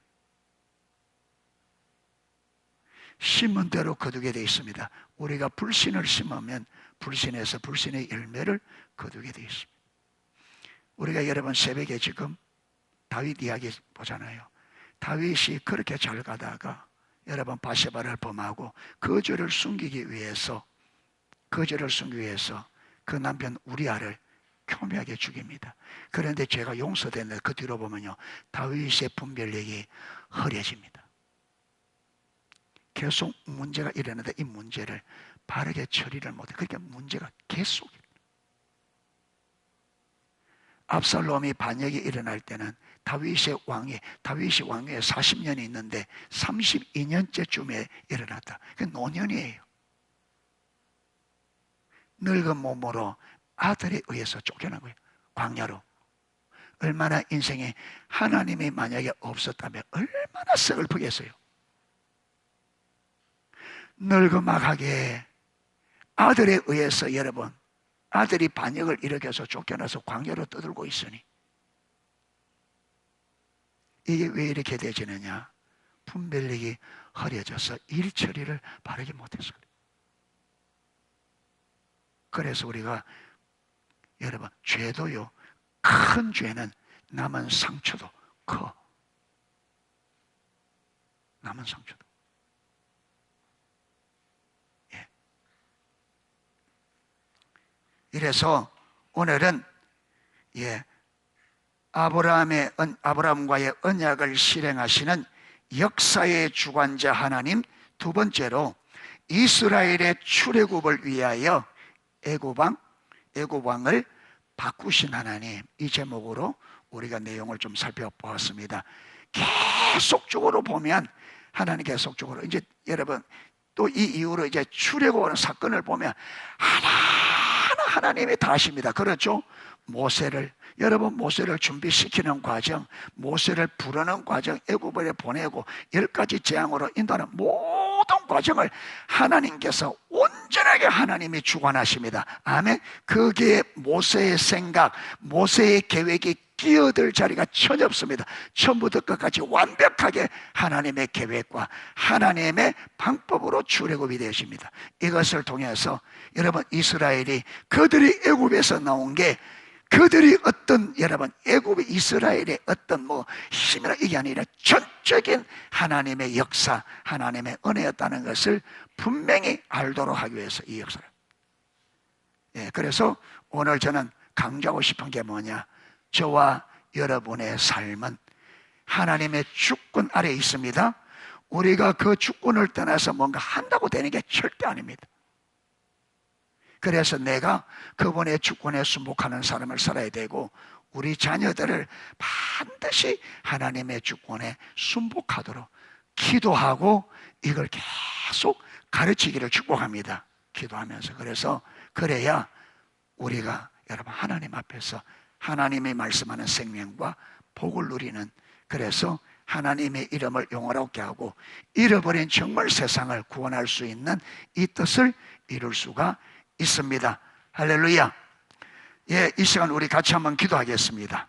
Speaker 1: 심은 대로 거두게 되어 있습니다. 우리가 불신을 심으면 불신에서 불신의 열매를 거두게 되어 있습니다. 우리가 여러분 새벽에 지금 다윗 이야기 보잖아요. 다윗이 그렇게 잘 가다가 여러분 바세바를 범하고 거절을 숨기기 위해서 그 남편 우리아를 교묘하게 죽입니다. 그런데 죄가 용서됐는데 그 뒤로 보면요, 다윗의 분별력이 흐려집니다. 계속 문제가 일어나는데 이 문제를 바르게 처리를 못해. 그러니까 문제가 계속. 압살롬이 반역이 일어날 때는 다윗이 왕위에 40년이 있는데 32년째쯤에 일어났다. 그 노년이에요. 늙은 몸으로 아들에 의해서 쫓겨난 거예요. 광야로. 얼마나 인생에 하나님이 만약에 없었다면 얼마나 서글프겠어요. 늙음막하게 아들에 의해서, 여러분, 아들이 반역을 일으켜서 쫓겨나서 광야로 떠들고 있으니 이게 왜 이렇게 되지느냐? 분별력이 흐려져서 일 처리를 바르게 못해서 그래요. 그래서 우리가, 여러분, 죄도요, 큰 죄는 남은 상처도 커. 남은 상처도. 예. 이래서 오늘은 아브라함과의 언약을 실행하시는 역사의 주관자 하나님, 두 번째로 이스라엘의 출애굽을 위하여 애굽왕을 바꾸신 하나님, 이 제목으로 우리가 내용을 좀 살펴보았습니다. 계속적으로 보면 하나님 계속적으로, 이제 여러분 또 이 이후로 이제 출애굽하는 사건을 보면 하나하나 하나님이 다 하십니다. 그렇죠? 여러분 모세를 준비시키는 과정, 모세를 부르는 과정, 애굽에 보내고 10가지 재앙으로 인도하는 모든 과정을 하나님께서 온전하게 하나님이 주관하십니다. 아멘. 거기에 모세의 생각, 모세의 계획이 끼어들 자리가 전혀 없습니다. 처음부터 끝까지 완벽하게 하나님의 계획과 하나님의 방법으로 출애굽이 되십니다. 이것을 통해서 여러분, 이스라엘이 그들이 애굽에서 나온 게 그들이 어떤, 여러분, 애굽의 이스라엘의 어떤 힘이나 이게 아니라 전적인 하나님의 역사, 하나님의 은혜였다는 것을 분명히 알도록 하기 위해서 이 역사를. 그래서 오늘 저는 강조하고 싶은 게 뭐냐? 저와 여러분의 삶은 하나님의 주권 아래에 있습니다. 우리가 그 주권을 떠나서 뭔가 한다고 되는 게 절대 아닙니다. 그래서 내가 그분의 주권에 순복하는 삶을 살아야 되고, 우리 자녀들을 반드시 하나님의 주권에 순복하도록 기도하고 이걸 계속 가르치기를 축복합니다. 기도하면서. 그래서 그래야 우리가, 여러분, 하나님 앞에서 하나님이 말씀하는 생명과 복을 누리는, 그래서 하나님의 이름을 영원하게 하고 잃어버린 정말 세상을 구원할 수 있는 이 뜻을 이룰 수가 있습니다. 할렐루야. 이 시간 우리 같이 한번 기도하겠습니다.